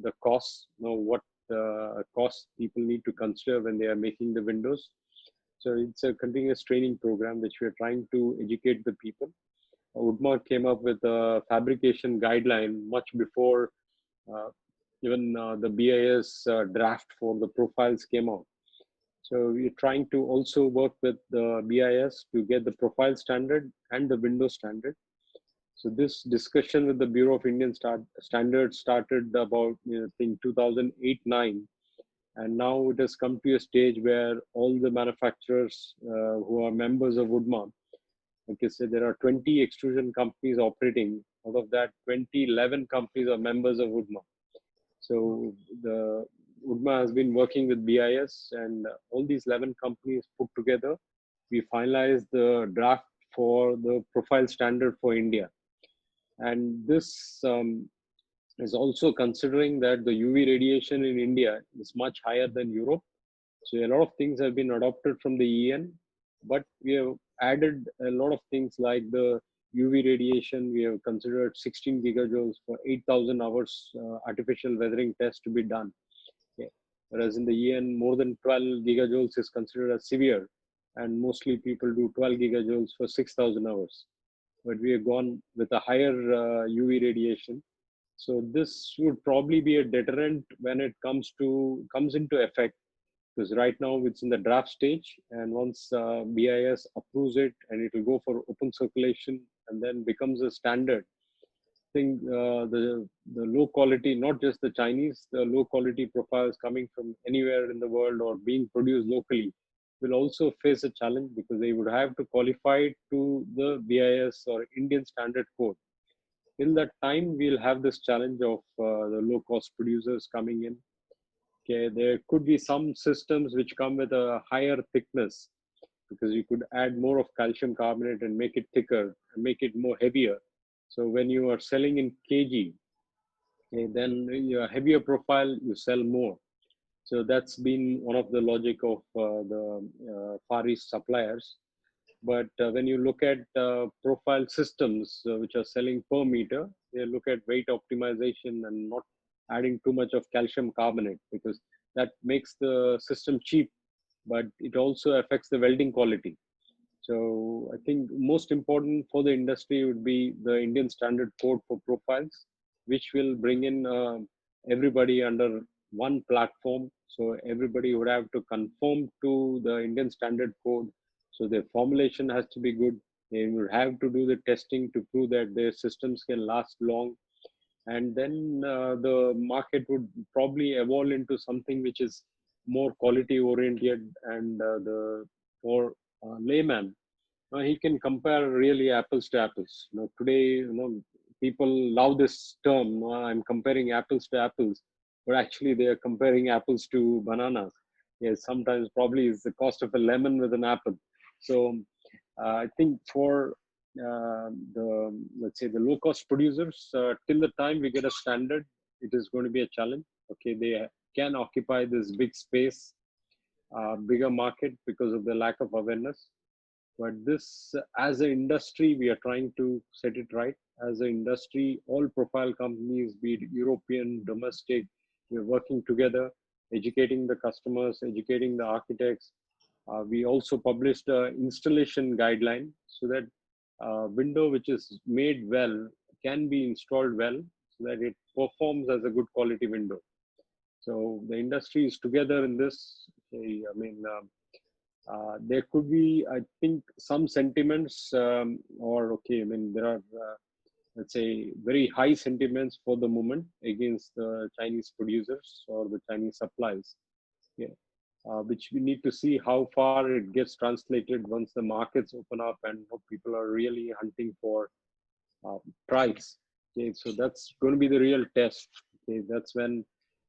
the costs, what costs people need to consider when they are making the windows. So it's a continuous training program which we are trying to educate the people. UDMA came up with a fabrication guideline much before even the BIS draft for the profiles came out. So we're trying to also work with the BIS to get the profile standard and the window standard. So this discussion with the Bureau of Indian Standards started about, I think, 2008-9. And now it has come to a stage where all the manufacturers who are members of UDMA, like I said, there are 20 extrusion companies operating. Out of that, 11 companies are members of UDMA. So the UDMA has been working with BIS, and all these 11 companies put together, we finalized the draft for the profile standard for India. And this is also considering that the UV radiation in India is much higher than Europe. So a lot of things have been adopted from the EN, but we have added a lot of things like the UV radiation. We have considered 16 gigajoules for 8,000 hours artificial weathering test to be done. Okay. Whereas in the EN, more than 12 gigajoules is considered as severe, and mostly people do 12 gigajoules for 6,000 hours. But we have gone with a higher UV radiation. So this would probably be a deterrent when it comes into effect, because right now it's in the draft stage, and once BIS approves it and it will go for open circulation and then becomes a standard. I think the low quality, not just the Chinese, the low quality profiles coming from anywhere in the world or being produced locally will also face a challenge, because they would have to qualify to the BIS or Indian Standard Code. Till that time, we'll have this challenge of the low-cost producers coming in. Okay, there could be some systems which come with a higher thickness, because you could add more of calcium carbonate and make it thicker and make it more heavier. So when you are selling in kg, okay, then your heavier profile, you sell more. So that's been one of the logic of the Far East suppliers. But when you look at profile systems which are selling per meter, they look at weight optimization and not adding too much of calcium carbonate, because that makes the system cheap, but it also affects the welding quality. So I think most important for the industry would be the Indian Standard Code for profiles, which will bring in everybody under one platform. So everybody would have to conform to the Indian Standard Code. So the formulation has to be good. They will have to do the testing to prove that their systems can last long. And then the market would probably evolve into something which is more quality oriented, and the for layman, he can compare really apples to apples. Today, people love this term. I'm comparing apples to apples, but actually they are comparing apples to bananas. Yes, sometimes probably it's the cost of a lemon with an apple. So I think for the, let's say, the low cost producers, till the time we get a standard, it is going to be a challenge. Okay, they can occupy this big space, bigger market because of the lack of awareness. But this, as an industry, we are trying to set it right. As an industry, all profile companies, be it European, domestic, we're working together, educating the customers, educating the architects. We also published an installation guideline so that window which is made well can be installed well, so that it performs as a good quality window. So the industry is together in this. I mean, there could be, I think, some sentiments, or okay, I mean, there are, let's say, very high sentiments for the moment against the Chinese producers or the Chinese supplies. Yeah. Which we need to see how far it gets translated once the markets open up and people are really hunting for price. Okay, so that's going to be the real test. Okay, that's when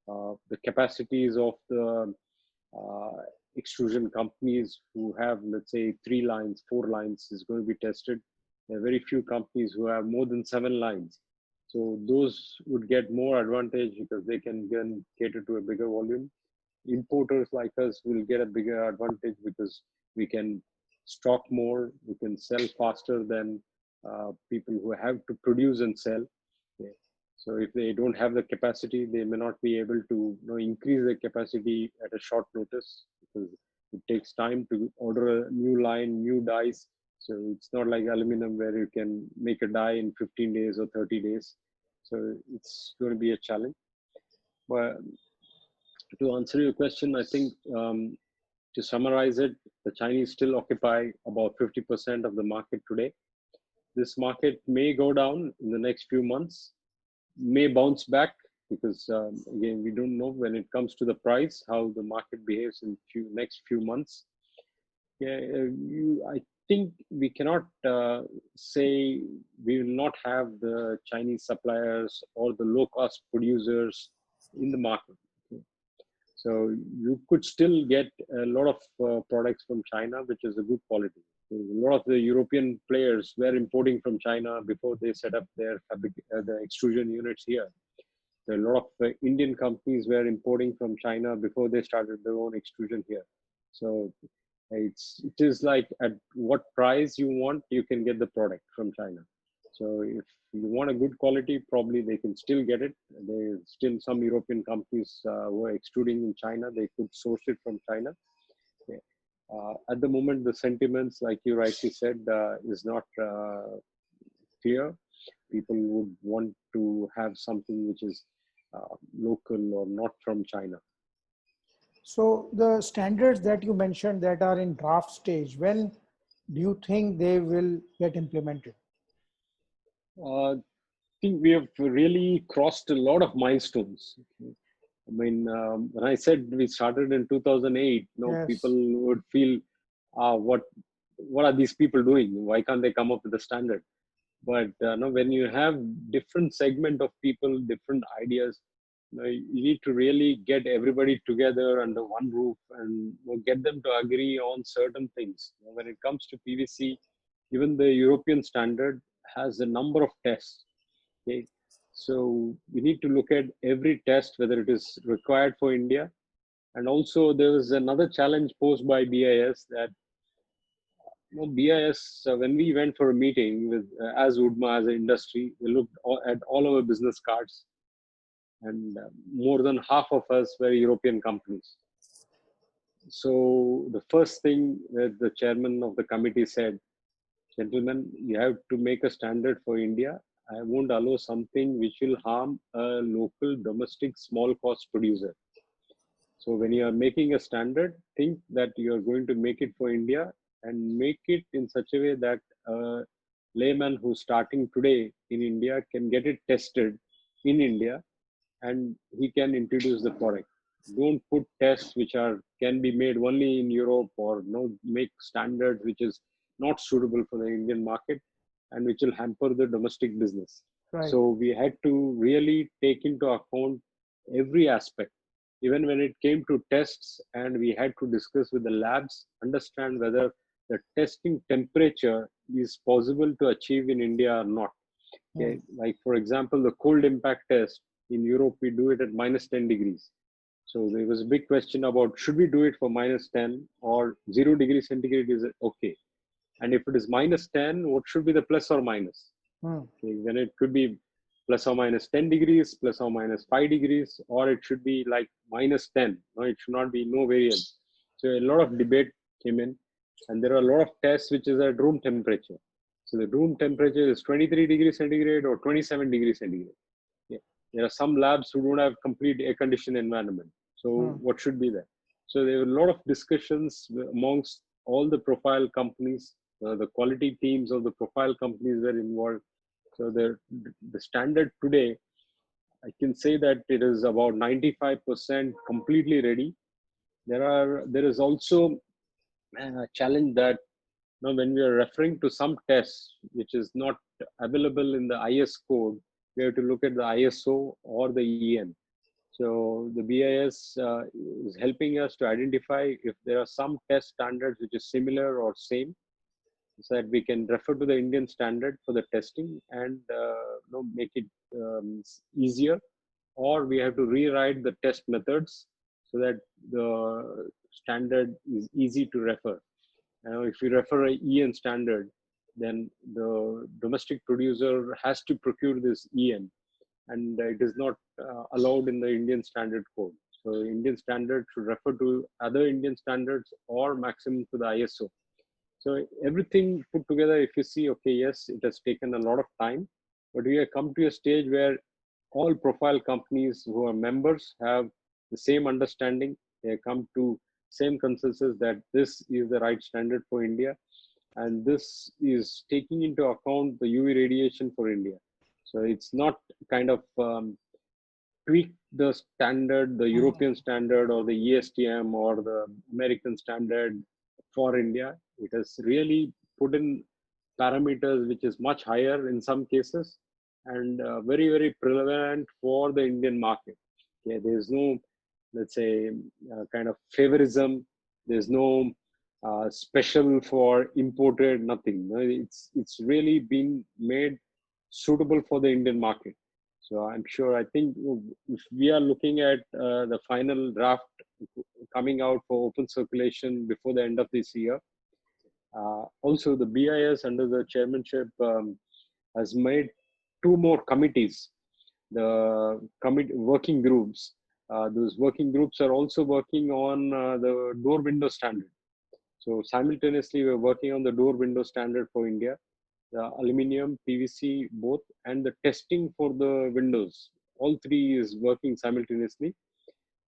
the capacities of the uh, extrusion companies who have, let's say, 3 lines, 4 lines is going to be tested. There are very few companies who have more than 7 lines. So those would get more advantage because they can then cater to a bigger volume. Importers like us will get a bigger advantage because we can stock more, we can sell faster than people who have to produce and sell. Okay. So if they don't have the capacity, they may not be able to increase their capacity at a short notice, because it takes time to order a new line, new dies. So it's not like aluminum where you can make a die in 15 days or 30 days. So it's going to be a challenge. But to answer your question, I think to summarize it, the Chinese still occupy about 50% of the market today. This market may go down in the next few months, may bounce back, because again, we don't know when it comes to the price how the market behaves in next few months. Yeah, I think we cannot say we will not have the Chinese suppliers or the low cost producers in the market. So you could still get a lot of products from China, which is a good quality. A lot of the European players were importing from China before they set up their the extrusion units here. So a lot of Indian companies were importing from China before they started their own extrusion here. So it is like at what price you want, you can get the product from China. So if you want a good quality, probably they can still get it. There's still some European companies who are extruding in China. They could source it from China. Okay. At the moment, the sentiments, like you rightly said, is not clear. People would want to have something which is local or not from China. So the standards that you mentioned that are in draft stage, when do you think they will get implemented? I think we have really crossed a lot of milestones. I mean, when I said we started in 2008, Yes. people would feel, what are these people doing? Why can't they come up with a standard? But when you have different segment of people, different ideas, you need to really get everybody together under one roof and get them to agree on certain things. When it comes to PVC, even the European standard has a number of tests. Okay, so we need to look at every test whether it is required for India. And also there was another challenge posed by BIS that BIS, when we went for a meeting with as UDMA as an industry, we looked at all our business cards, and more than half of us were European companies. So the first thing that the chairman of the committee said, gentlemen, you have to make a standard for India. I won't allow something which will harm a local domestic small cost producer. So when you are making a standard, think that you are going to make it for India and make it in such a way that a layman who's starting today in India can get it tested in India, and he can introduce the product. Don't put tests which can be made only in Europe, or make standards which is not suitable for the Indian market and which will hamper the domestic business. Right. So we had to really take into account every aspect, even when it came to tests, and we had to discuss with the labs, understand whether the testing temperature is possible to achieve in India or not. Okay. Like for example, the cold impact test in Europe, we do it at -10 degrees. So there was a big question about, should we do it for -10 or 0 degrees centigrade is okay? And if it is -10, what should be the plus or minus? Okay, then it could be plus or minus 10 degrees, plus or minus 5 degrees, or it should be like -10. No, it should not be no variance. So a lot of debate came in, and there are a lot of tests which is at room temperature. So the room temperature is 23 degrees centigrade or 27 degrees centigrade. Yeah. There are some labs who don't have complete air conditioned environment. So what should be there? So there were a lot of discussions amongst all the profile companies. The quality teams of the profile companies were involved. So the standard today, I can say that it is about 95% completely ready. There is also a challenge that when we are referring to some tests which is not available in the IS code, we have to look at the ISO or the EN. So the BIS is helping us to identify if there are some test standards which is similar or same, so that we can refer to the Indian standard for the testing and make it easier, or we have to rewrite the test methods so that the standard is easy to refer. If you refer a EN standard, then the domestic producer has to procure this EN, and it is not allowed in the Indian standard code. So Indian standard should refer to other Indian standards or maximum to the ISO. So everything put together, if you see, okay, yes, it has taken a lot of time, but we have come to a stage where all profile companies who are members have the same understanding. They have come to same consensus that this is the right standard for India, and this is taking into account the UV radiation for India. So it's not kind of tweak the standard, the European standard or the ESTM or the American standard for India. It has really put in parameters which is much higher in some cases, and very, very prevalent for the Indian market. Okay, there's no, let's say, kind of favorism. There's no special for imported, nothing. It's really been made suitable for the Indian market. So I'm sure, I think if we are looking at the final draft coming out for open circulation before the end of this year. Also, the BIS under the chairmanship has made 2 more committees, the working groups. Those working groups are also working on the door window standard. So simultaneously, we're working on the door window standard for India, the aluminium, PVC, both, and the testing for the windows. All 3 is working simultaneously.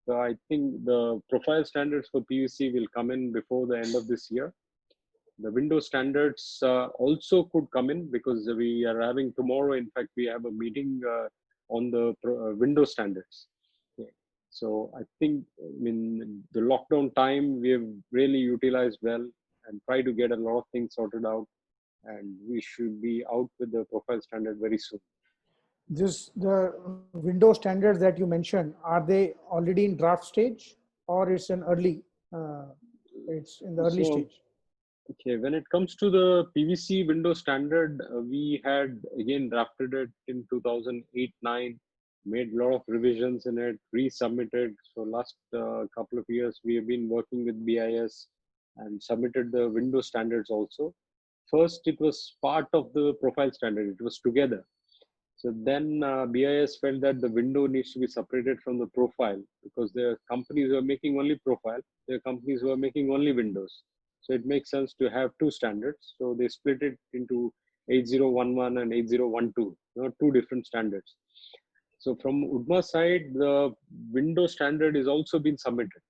So I think the profile standards for PVC will come in before the end of this year. The window standards also could come in, because we are having tomorrow, in fact, we have a meeting on the window standards. Okay. So I think in the lockdown time, we have really utilized well and try to get a lot of things sorted out, and we should be out with the profile standard very soon. The window standards that you mentioned, are they already in draft stage, or it's in it's in the early stage? Okay, when it comes to the PVC window standard, we had again drafted it in 2008-9, made a lot of revisions in it, resubmitted. So last couple of years, we have been working with BIS and submitted the window standards also. First, it was part of the profile standard. It was together. So then BIS felt that the window needs to be separated from the profile, because there are companies who are making only profile. There are companies who are making only windows. So it makes sense to have 2 standards. So they split it into 8011 and 8012, 2 different standards. So from UDMA side, the window standard is also been submitted.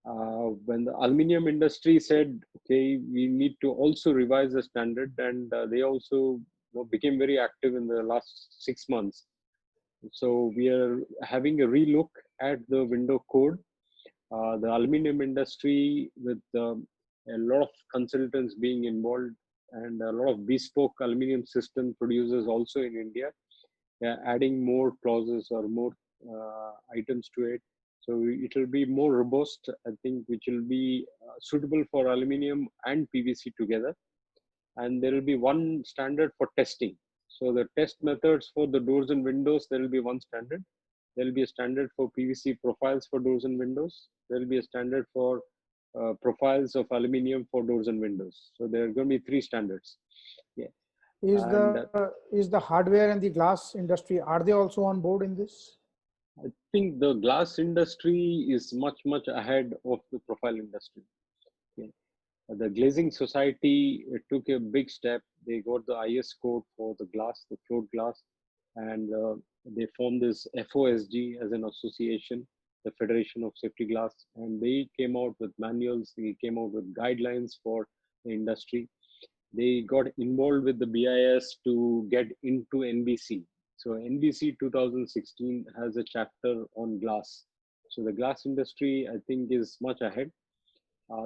When the aluminum industry said, okay, we need to also revise the standard, and they also became very active in the last 6 months. So we are having a relook at the window code. The aluminum industry, with a lot of consultants being involved and a lot of bespoke aluminum system producers also in India, adding more clauses or more items to it. So it will be more robust, I think, which will be suitable for aluminum and PVC together. And there will be one standard for testing. So the test methods for the doors and windows, there will be one standard. There will be a standard for PVC profiles for doors and windows. There will be a standard for profiles of aluminum for doors and windows. So there are going to be 3 standards. Yeah. And Is the hardware and the glass industry, are they also on board in this? I think the glass industry is much ahead of the profile industry. Okay. The Glazing Society took a big step. They got the IS code for the glass, the float glass, and they formed this FOSG as an association, the Federation of Safety Glass, and they came out with manuals. They came out with guidelines for the industry. They got involved with the BIS to get into NBC. So NBC 2016 has a chapter on glass. So the glass industry, I think, is much ahead.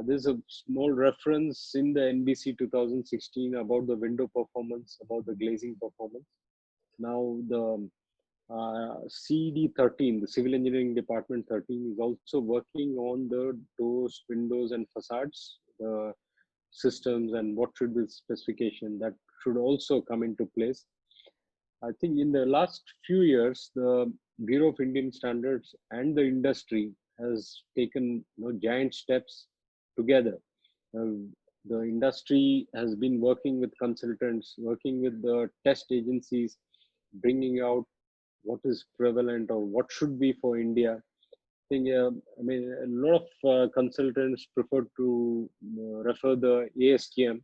There's a small reference in the NBC 2016 about the window performance, about the glazing performance. Now the CD13, the Civil Engineering Department 13, is also working on the doors, windows, and facades, the systems, and what should be the specification that should also come into place. I think in the last few years, the Bureau of Indian Standards and the industry has taken giant steps together. The industry has been working with consultants, working with the test agencies, bringing out what is prevalent or what should be for India. I think, I mean, a lot of consultants prefer to refer the ASTM,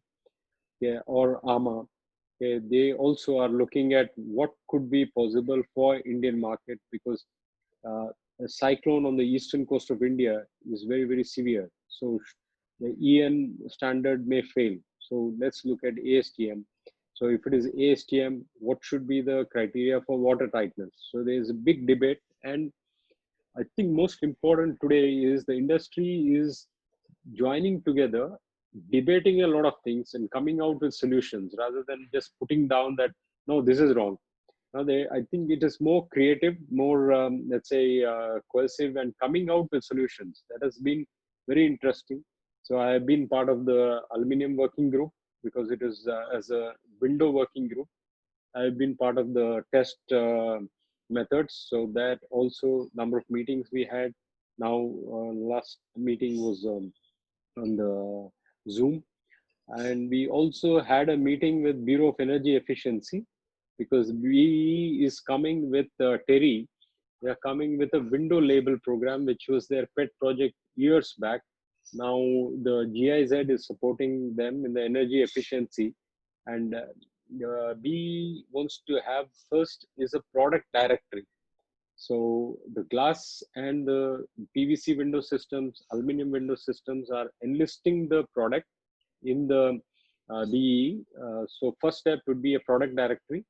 yeah, or AMA. Okay, they also are looking at what could be possible for Indian market, because a cyclone on the eastern coast of India is very severe. So the EN standard may fail. So let's look at ASTM. So if it is ASTM, what should be the criteria for water tightness? So there is a big debate, and I think most important today is the industry is joining together, debating a lot of things and coming out with solutions rather than just putting down that, no, this is wrong. Now I think it is more creative, more, let's say, cohesive, and coming out with solutions. That has been very interesting. So I have been part of the aluminum working group, because it is as a window working group. I've been part of the test methods. So that also number of meetings we had. Now last meeting was on the Zoom. And we also had a meeting with Bureau of Energy Efficiency, because BE is coming with Terry. They are coming with a window label program, which was their pet project years back. Now the GIZ is supporting them in the energy efficiency. And BE wants to have first is a product directory. So the glass and the PVC window systems, aluminum window systems are enlisting the product in the BE. So first step would be a product directory.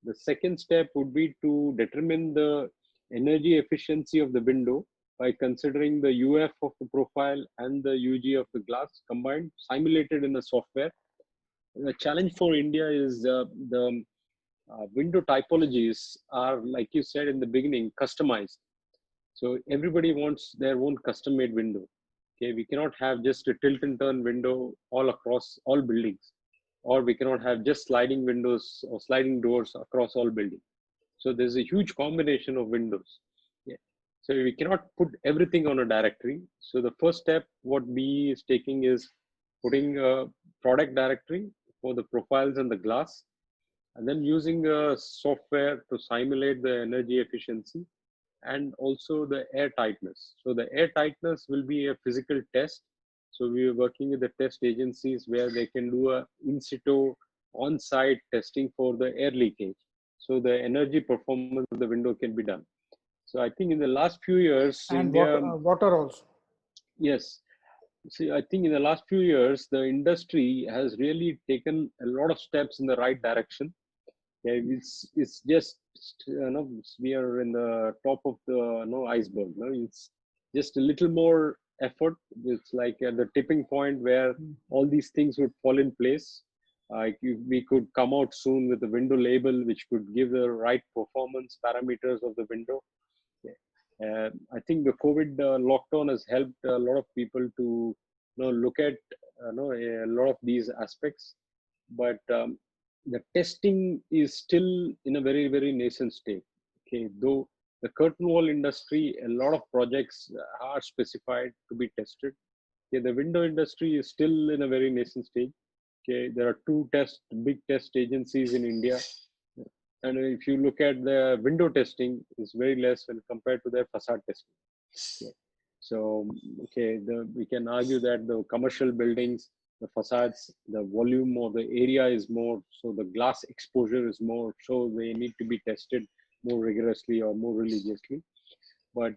The second step would be to determine the energy efficiency of the window by considering the UF of the profile and the UG of the glass combined, simulated in the software. The challenge for India is the window typologies are, like you said in the beginning, customized. So everybody wants their own custom-made window. Okay, we cannot have just a tilt and turn window all across all buildings, or we cannot have just sliding windows or sliding doors across all buildings. So there's a huge combination of windows. Yeah. So we cannot put everything on a directory. So the first step, what BE is taking is putting a product directory for the profiles and the glass, and then using a software to simulate the energy efficiency and also the air tightness. So the air tightness will be a physical test. So we are working with the test agencies where they can do a in situ on-site testing for the air leakage. So the energy performance of the window can be done. So I think in the last few years, And India, water also. Yes. See, I think in the last few years, the industry has really taken a lot of steps in the right direction. Yeah, it's just we are in the top of the iceberg. No, it's just a little more effort. It's like at the tipping point where all these things would fall in place. We could come out soon with a window label which could give the right performance parameters of the window. I think the COVID lockdown has helped a lot of people to look at a lot of these aspects, but the testing is still in a very very nascent state. Okay, though the curtain wall industry, a lot of projects are specified to be tested. Okay, the window industry is still in a very nascent stage. Okay, there are two big test agencies in India, and if you look at the window testing, it's very less when compared to their facade testing. Okay. So, okay, we can argue that the commercial buildings, the facades, the volume of the area is more, so the glass exposure is more, so they need to be tested more rigorously or more religiously. But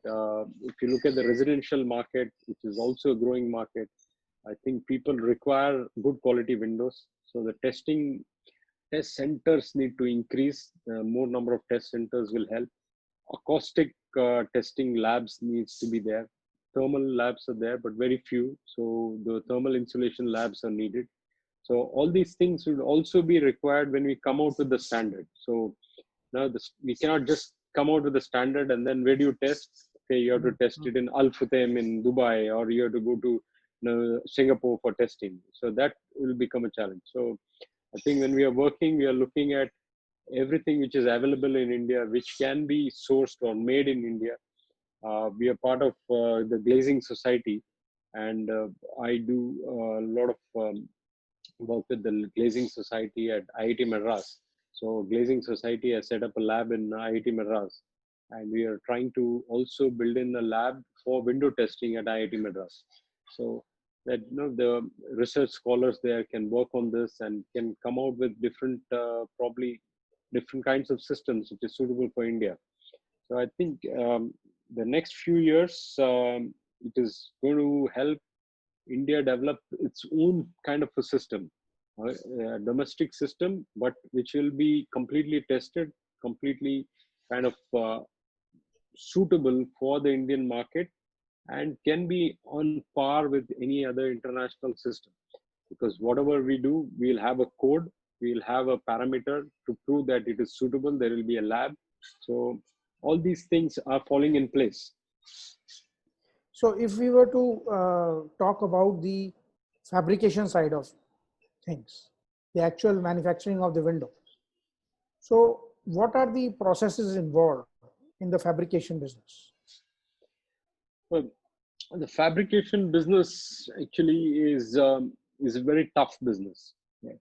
if you look at the residential market, which is also a growing market, I think people require good quality windows. So the test centers need to increase. More number of test centers will help. Acoustic testing labs needs to be there. Thermal labs are there, but very few. So the thermal insulation labs are needed. So all these things will also be required when we come out with the standard. So now we cannot just come out with the standard and then where do you test? Okay, you have to test it in Al Futtaim in Dubai, or you have to go to Singapore for testing. So that will become a challenge. So I think when we are working, we are looking at everything which is available in India, which can be sourced or made in India. We are part of the Glazing Society, and I do a lot of work with the Glazing Society at IIT Madras. So Glazing Society has set up a lab in IIT Madras, and we are trying to also build in a lab for window testing at IIT Madras. So that the research scholars there can work on this and can come out with different probably different kinds of systems which is suitable for India. So I think the next few years it is going to help India develop its own kind of a system, a domestic system, but which will be completely tested, completely kind of suitable for the Indian market, and can be on par with any other international system. Because whatever we do, we'll have a code, we'll have a parameter to prove that it is suitable. There will be a lab. So all these things are falling in place. So if we were to talk about the fabrication side of things, the actual manufacturing of the window. So what are the processes involved in the fabrication business? Well, the fabrication business actually is a very tough business. Yeah.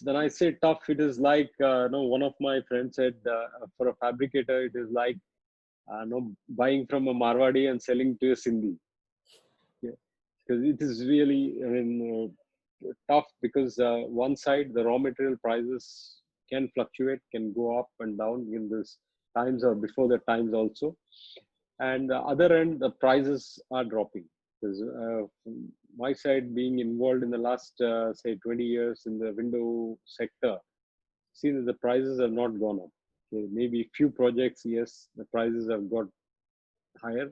When I say tough, it is like one of my friends said, for a fabricator, it is like buying from a Marwadi and selling to a Sindhi. Yeah, because it is really, tough, because one side the raw material prices can fluctuate, can go up and down in this times or before the times also, and the other end the prices are dropping. Because from my side, being involved in the last say 20 years in the window sector, see that the prices have not gone up. Okay, maybe few projects, yes, the prices have gone higher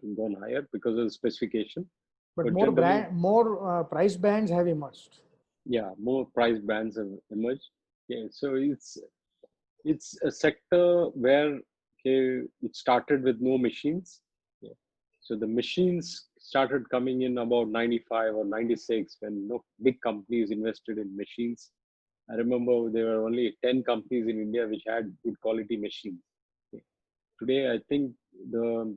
because of the specification. But more price bands have emerged. Yeah, more price bands have emerged. Yeah, so it's a sector where it started with no machines. Yeah. So the machines started coming in about 95 or 96 when big companies invested in machines. I remember there were only 10 companies in India which had good quality machines. Okay. Today, I think the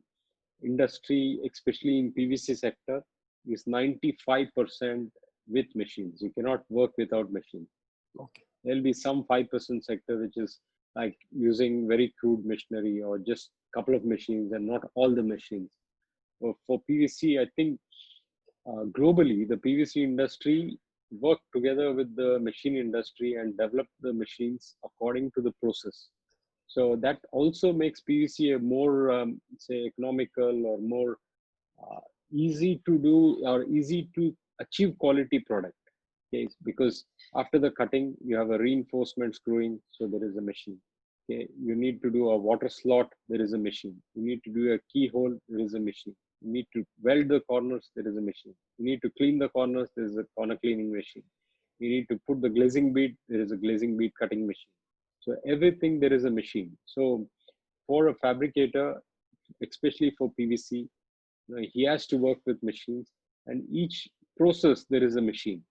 industry, especially in PVC sector, is 95% with machines. You cannot work without machines. Okay. There'll be some 5% sector which is like using very crude machinery or just couple of machines and not all the machines. For PVC, I think globally the PVC industry worked together with the machine industry and developed the machines according to the process. So that also makes PVC a more say economical or more easy to do or easy to achieve quality product. Okay, because after the cutting, you have a reinforcement screwing, so there is a machine. Okay, you need to do a water slot, there is a machine. You need to do a keyhole, there is a machine. You need to weld the corners, there is a machine. You need to clean the corners, there is a corner cleaning machine. You need to put the glazing bead, there is a glazing bead cutting machine. So everything there is a machine. So for a fabricator, especially for PVC, he has to work with machines, and each process there is a machine.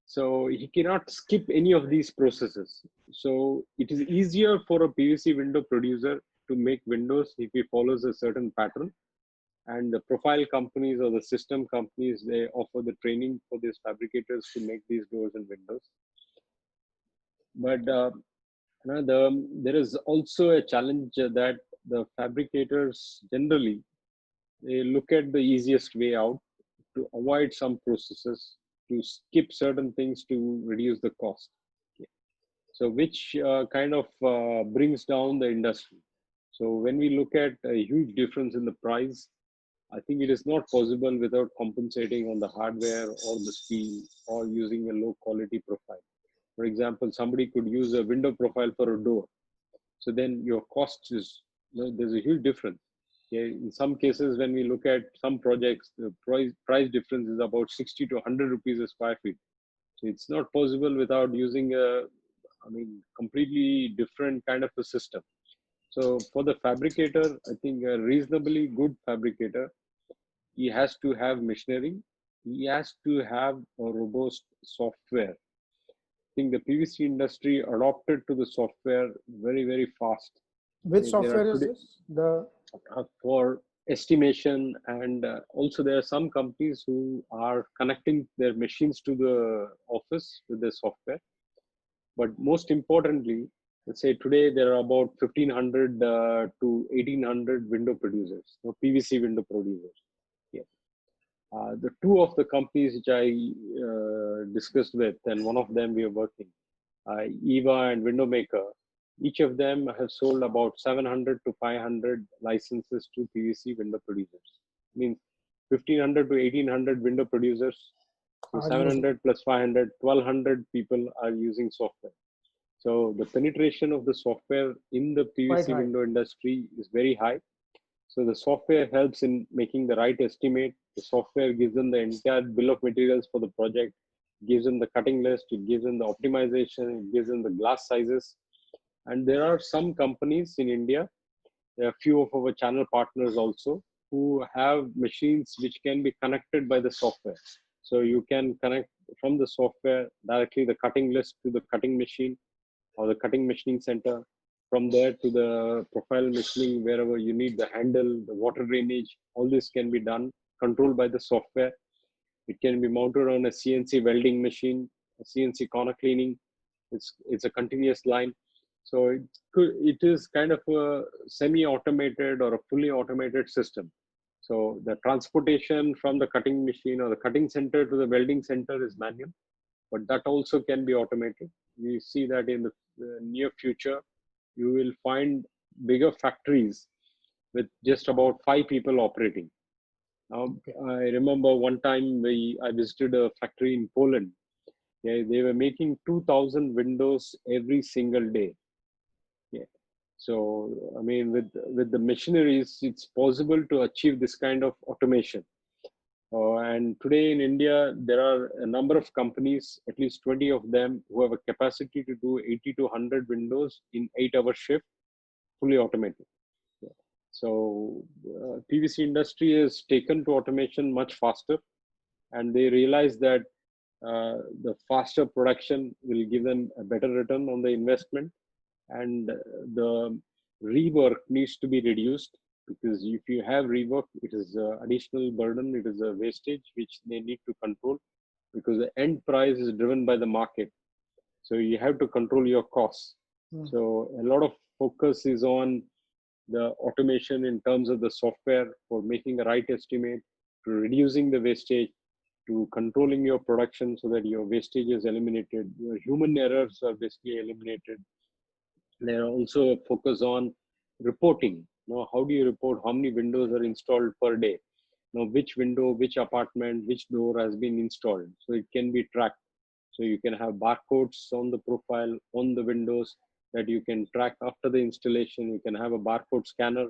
So he cannot skip any of these processes. So it is easier for a PVC window producer to make windows if he follows a certain pattern. And the profile companies or the system companies, they offer the training for these fabricators to make these doors and windows. But there is also a challenge that the fabricators generally, they look at the easiest way out to avoid some processes, to skip certain things to reduce the cost. Okay. So which kind of brings down the industry. So when we look at a huge difference in the price, I think it is not possible without compensating on the hardware or the steel or using a low quality profile. For example, somebody could use a window profile for a door. So then your cost is, there's a huge difference. Okay. In some cases, when we look at some projects, the price difference is about 60 to 100 rupees a square feet. So it's not possible without using completely different kind of a system. So for the fabricator, I think a reasonably good fabricator, he has to have machinery. He has to have a robust software. I think the PVC industry adopted to the software very, very fast. Which software is this? For estimation, and also there are some companies who are connecting their machines to the office with their software. But most importantly, let's say today there are about 1500 to 1800 window producers, PVC window producers. Yeah. The two of the companies which I discussed with, and one of them we are working, EVA and Window Maker, each of them have sold about 700 to 500 licenses to PVC window producers. Means 1500 to 1800 window producers. So 700 plus 500, 1200 people are using software. So the penetration of the software in the PVC window industry is very high. So the software helps in making the right estimate. The software gives them the entire bill of materials for the project, gives them the cutting list, it gives them the optimization, it gives them the glass sizes. And there are some companies in India, there are a few of our channel partners also, who have machines which can be connected by the software. So you can connect from the software directly the cutting list to the cutting machine or the cutting machining center. From there to the profile machining, wherever you need the handle, the water drainage, all this can be done, controlled by the software. It can be mounted on a CNC welding machine, a CNC corner cleaning. It's a continuous line. So it is kind of a semi-automated or a fully automated system. So the transportation from the cutting machine or the cutting center to the welding center is manual, but that also can be automated. We see that in the near future, you will find bigger factories with just about 5 people operating. I remember one time I visited a factory in Poland. They were making 2000 windows every single day. Yeah. So, I mean, with the machineries, it's possible to achieve this kind of automation. And today in India, there are a number of companies, at least 20 of them, who have a capacity to do 80 to 100 windows in 8-hour shift, fully automated. Yeah. So PVC industry has taken to automation much faster, and they realize that the faster production will give them a better return on the investment, and the rework needs to be reduced, because if you have rework, it is additional burden, it is a wastage which they need to control, because the end price is driven by the market. So you have to control your costs. So a lot of focus is on the automation in terms of the software for making the right estimate, to reducing the wastage, to controlling your production so that your wastage is eliminated, your human errors are basically eliminated. There are also a focus on reporting. How do you report how many windows are installed per day? know which window, which apartment, which door has been installed. So it can be tracked. So you can have barcodes on the profile, on the windows that you can track after the installation. You can have a barcode scanner.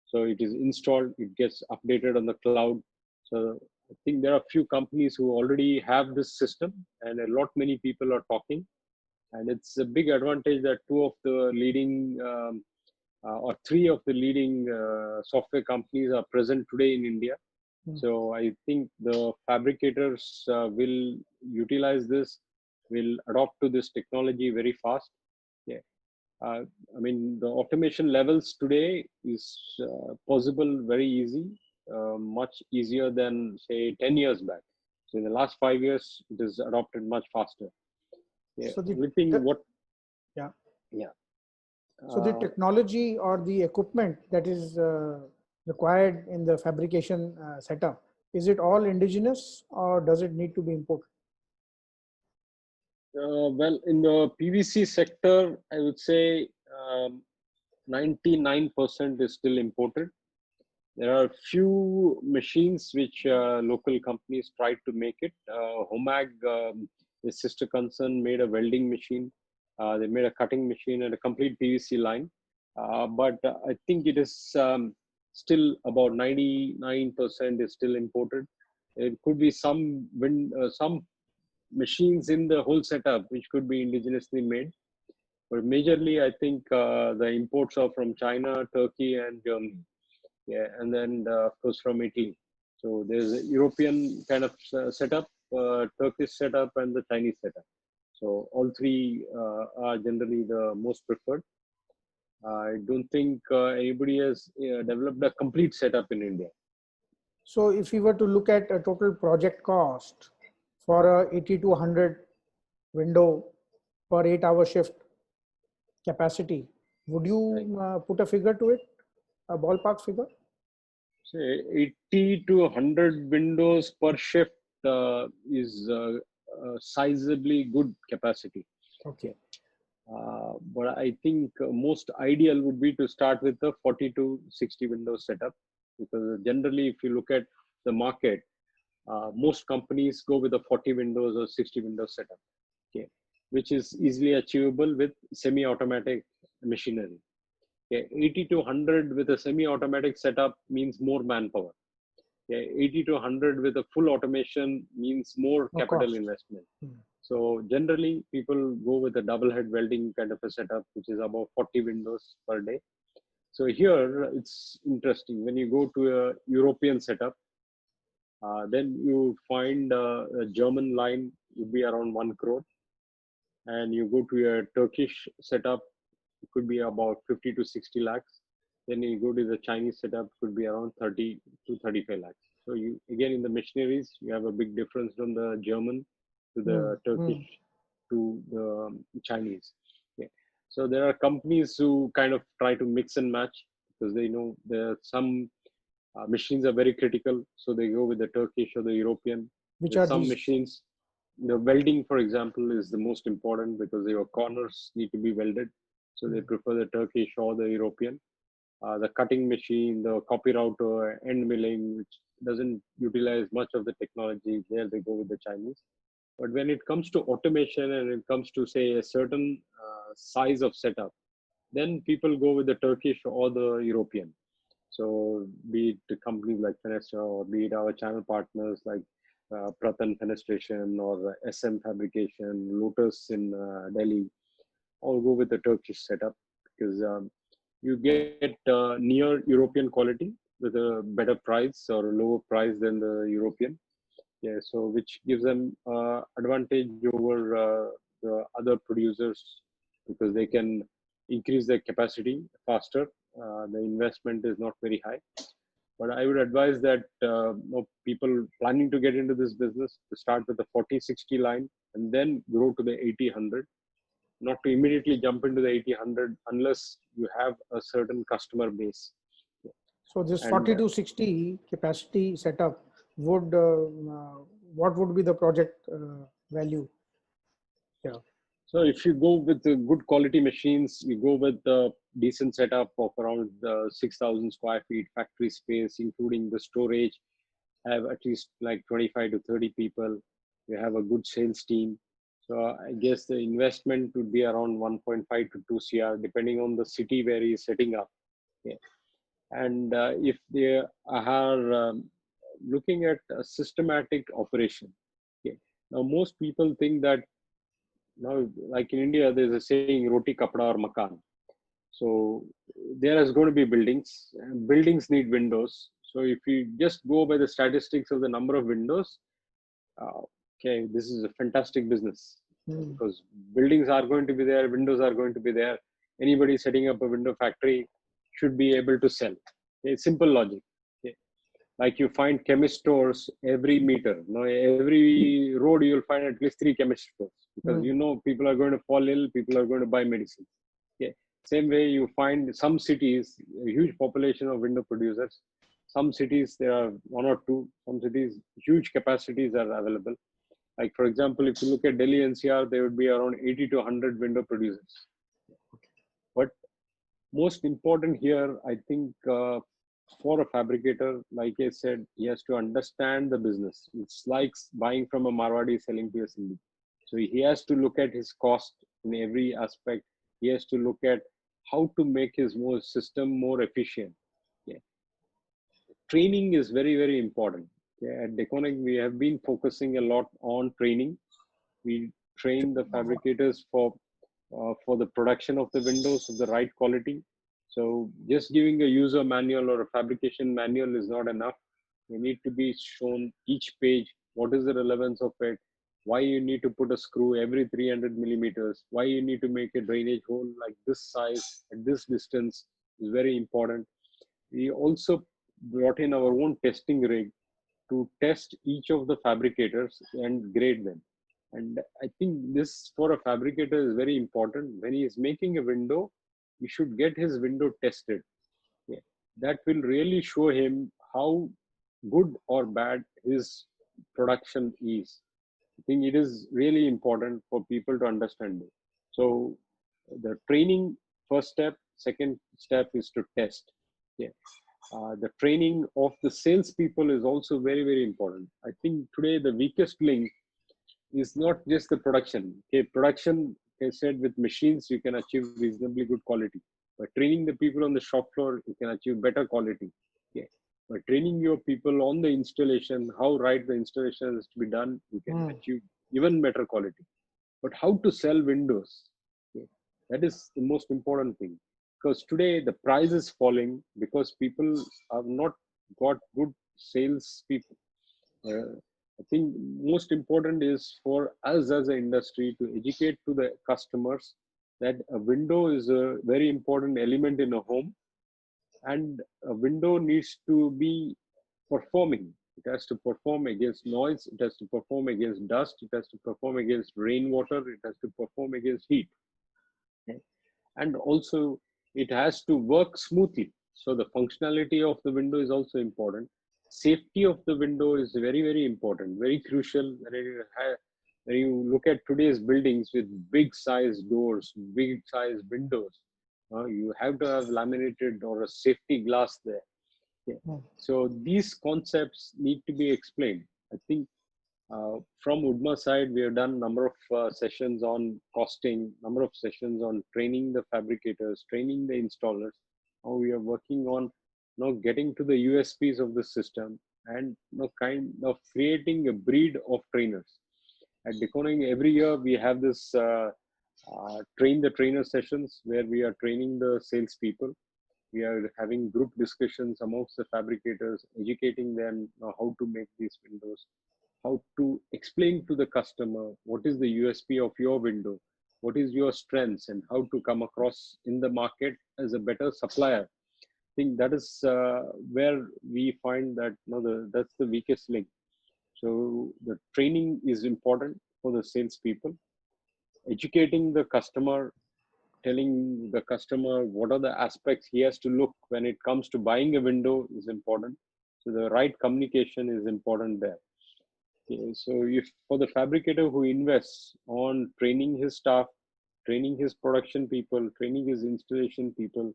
So it is installed, it gets updated on the cloud. So I think there are a few companies who already have this system, and many people are talking. And it's a big advantage that two of the leading or three of the leading software companies are present today in India. So I think the fabricators will utilize this, will adopt to this technology very fast. Yeah. I mean, the automation levels today is possible very easy, much easier than say 10 years back. So in the last 5 years, it is adopted much faster. Yeah. So Yeah. So the technology or the equipment that is required in the fabrication setup, is it all indigenous or does it need to be imported? Well, in the PVC sector, I would say 99% is still imported. There are few machines which local companies tried to make it. Homag, the sister concern, made a welding machine. They made a cutting machine and a complete PVC line. But I think it is still about 99% is still imported. It could be some machines in the whole setup which could be indigenously made. But majorly, I think the imports are from China, Turkey, and Germany. Yeah, and then of course from Italy. So there's a European kind of setup, Turkish setup, and the Chinese setup. So all three are generally the most preferred. I don't think anybody has developed a complete setup in India. So if we were to look at a total project cost for a 80 to 100 window per 8-hour shift capacity, would you put a figure to it, a ballpark figure? Say 80 to 100 windows per shift is a sizably good capacity. Okay. But I think most ideal would be to start with the 40 to 60 windows setup, because generally, if you look at the market, most companies go with a 40 windows or 60 windows setup, okay, which is easily achievable with semi-automatic machinery. Okay, 80 to 100 with a semi-automatic setup means more manpower. Okay, 80 to 100 with a full automation means more capital investment. So generally, people go with a double head welding kind of a setup, which is about 40 windows per day. So here it's interesting. When you go to a European setup, then you find a German line would be around 1 crore. And you go to a Turkish setup, it could be about 50 to 60 lakhs. Then you go to the Chinese setup, could be around 30 to 35 lakhs. So you, again, in the machineries, you have a big difference from the German to the Turkish to the Chinese. Okay. So there are companies who kind of try to mix and match, because they know there are some machines are very critical. So they go with the Turkish or the European. Which are some these? Machines, the welding, for example, is the most important, because your corners need to be welded. So they prefer the Turkish or the European. The cutting machine, the copy router, end milling, which doesn't utilize much of the technology, there they go with the Chinese. But when it comes to automation and it comes to say a certain size of setup, then people go with the Turkish or the European. So be it the companies like Fenestra, or be it our channel partners like Pratan Fenestration or SM Fabrication, Lotus in Delhi, all go with the Turkish setup, because you get near European quality with a better price or a lower price than the European. Yeah, so which gives them advantage over the other producers, because they can increase their capacity faster. The investment is not very high. But I would advise that people planning to get into this business to start with the 40-60 line and then grow to the 80-100. Not to immediately jump into the 80-100 unless you have a certain customer base. So this 40 to 60 capacity setup would, what would be the project value? Yeah. So if you go with the good quality machines, you go with the decent setup of around 6,000 square feet factory space, including the storage. have at least like 25 to 30 people. We have a good sales team. So I guess the investment would be around 1.5 to 2 CR, depending on the city where he is setting up. Okay. And if they are looking at a systematic operation, okay. Now most people think that now, like in India, there's a saying, roti, kapda, or makan. So there is going to be buildings, and buildings need windows. So if you just go by the statistics of the number of windows, uh, okay, this is a fantastic business because buildings are going to be there, windows are going to be there. Anybody setting up a window factory should be able to sell. Okay, simple logic. Okay. Like you find chemist stores every meter. Now every road you'll find at least 3 chemist stores because you know people are going to fall ill, people are going to buy medicine. Okay. Same way you find some cities, a huge population of window producers. Some cities there are 1 or 2. Some cities huge capacities are available. Like for example, if you look at Delhi NCR, there would be around 80 to 100 window producers. But most important here, I think, for a fabricator, like I said, he has to understand the business. It's like buying from a Marwadi selling to a Sindhi. So he has to look at his cost in every aspect. He has to look at how to make his system more efficient. Yeah. Training is very, very important. Yeah. At Deceuninck, we have been focusing a lot on training. We train the fabricators for the production of the windows of the right quality. So just giving a user manual or a fabrication manual is not enough. You need to be shown each page, what is the relevance of it, why you need to put a screw every 300 millimeters, why you need to make a drainage hole like this size at this distance is very important. We also brought in our own testing rig to test each of the fabricators and grade them. And I think this for a fabricator is very important. When he is making a window, he should get his window tested. Yeah. That will really show him how good or bad his production is. I think it is really important for people to understand it. So the training, first step, second step is to test. Yeah. The training of the salespeople is also very, very important. I think today the weakest link is not just the production. Okay, production, I said, with machines you can achieve reasonably good quality. By training the people on the shop floor, you can achieve better quality. Okay. By training your people on the installation, how right the installation is to be done, you can achieve even better quality. But how to sell windows? Okay. That is the most important thing. Because today the price is falling because people have not got good sales people. I think most important is for us as an industry to educate to the customers that a window is a very important element in a home, and a window needs to be performing. It has to perform against noise, it has to perform against dust, it has to perform against rainwater, it has to perform against heat. Okay. And also it has to work smoothly. So the functionality of the window is also important. Safety of the window is very, very important, very crucial. When you look at today's buildings with big size doors, big size windows, you have to have laminated or a safety glass there. Yeah. So these concepts need to be explained. I think from Udma side, we have done a number of sessions on costing, number of sessions on training the fabricators, training the installers. Now we are working on getting to the USPs of the system and kind of creating a breed of trainers. At Deceuninck, every year we have this train the trainer sessions where we are training the salespeople. We are having group discussions amongst the fabricators, educating them how to make these windows, how to explain to the customer what is the USP of your window, what is your strengths, and how to come across in the market as a better supplier. I think that is where we find that that's the weakest link. So the training is important for the salespeople, educating the customer, telling the customer what are the aspects he has to look when it comes to buying a window is important. So the right communication is important there. Okay, so if for the fabricator who invests on training his staff, training his production people, training his installation people,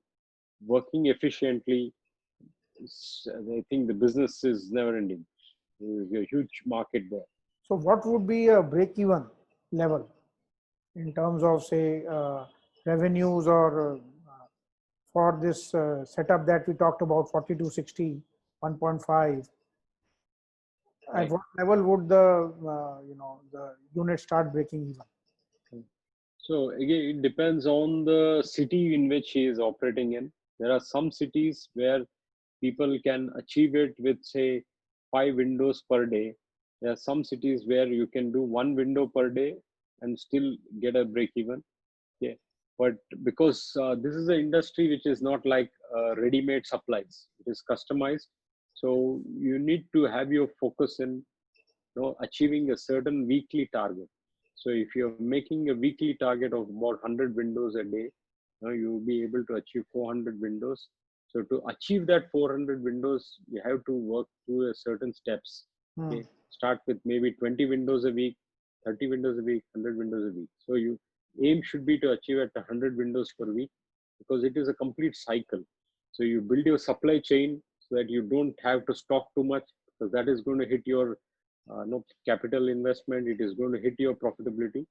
working efficiently, I think the business is never ending. There's a huge market there. So what would be a break-even level in terms of, say, revenues, or for this setup that we talked about, 4260, 1.5? At Right. what level would the the unit start breaking even? So again, it depends on the city in which he is operating in. There are some cities where people can achieve it with, say, 5 windows per day. There are some cities where you can do 1 window per day and still get a break even. Yeah. But because this is an industry which is not like ready-made supplies, it is customized. So you need to have your focus in achieving a certain weekly target. So if you're making a weekly target of about 100 windows a day, you'll be able to achieve 400 windows. So to achieve that 400 windows, you have to work through a certain steps. Okay, start with maybe 20 windows a week, 30 windows a week, 100 windows a week. So you aim should be to achieve at 100 windows per week, because it is a complete cycle. So you build your supply chain so that you don't have to stock too much, because that is going to hit your no capital investment. It is going to hit your profitability.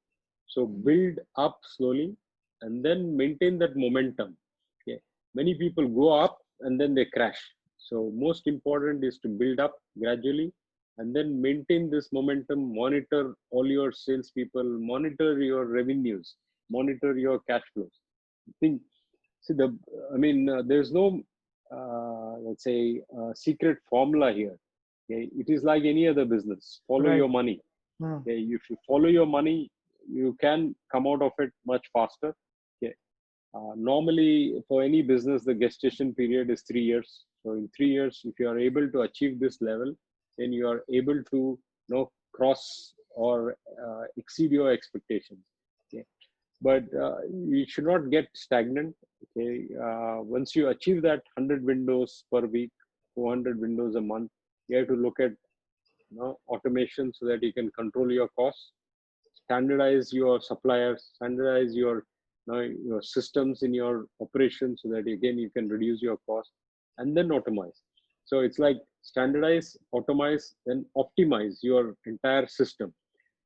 So build up slowly and then maintain that momentum. Okay, many people go up and then they crash. So most important is to build up gradually and then maintain this momentum. Monitor all your salespeople, monitor your revenues, monitor your cash flows. Think, see the, I mean, there's no, let's say, secret formula here. Okay, it is like any other business. Follow Right. your money. Okay, if you follow your money, you can come out of it much faster. Okay, normally for any business, the gestation period is 3 years. So in 3 years, if you are able to achieve this level, then you are able to cross or exceed your expectations. Okay, but you should not get stagnant. Okay, once you achieve that 100 windows per week, 400 windows a month, you have to look at automation so that you can control your costs, standardize your suppliers, standardize your systems in your operation so that again you can reduce your cost, and then automate. So it's like standardize, automate, then optimize your entire system,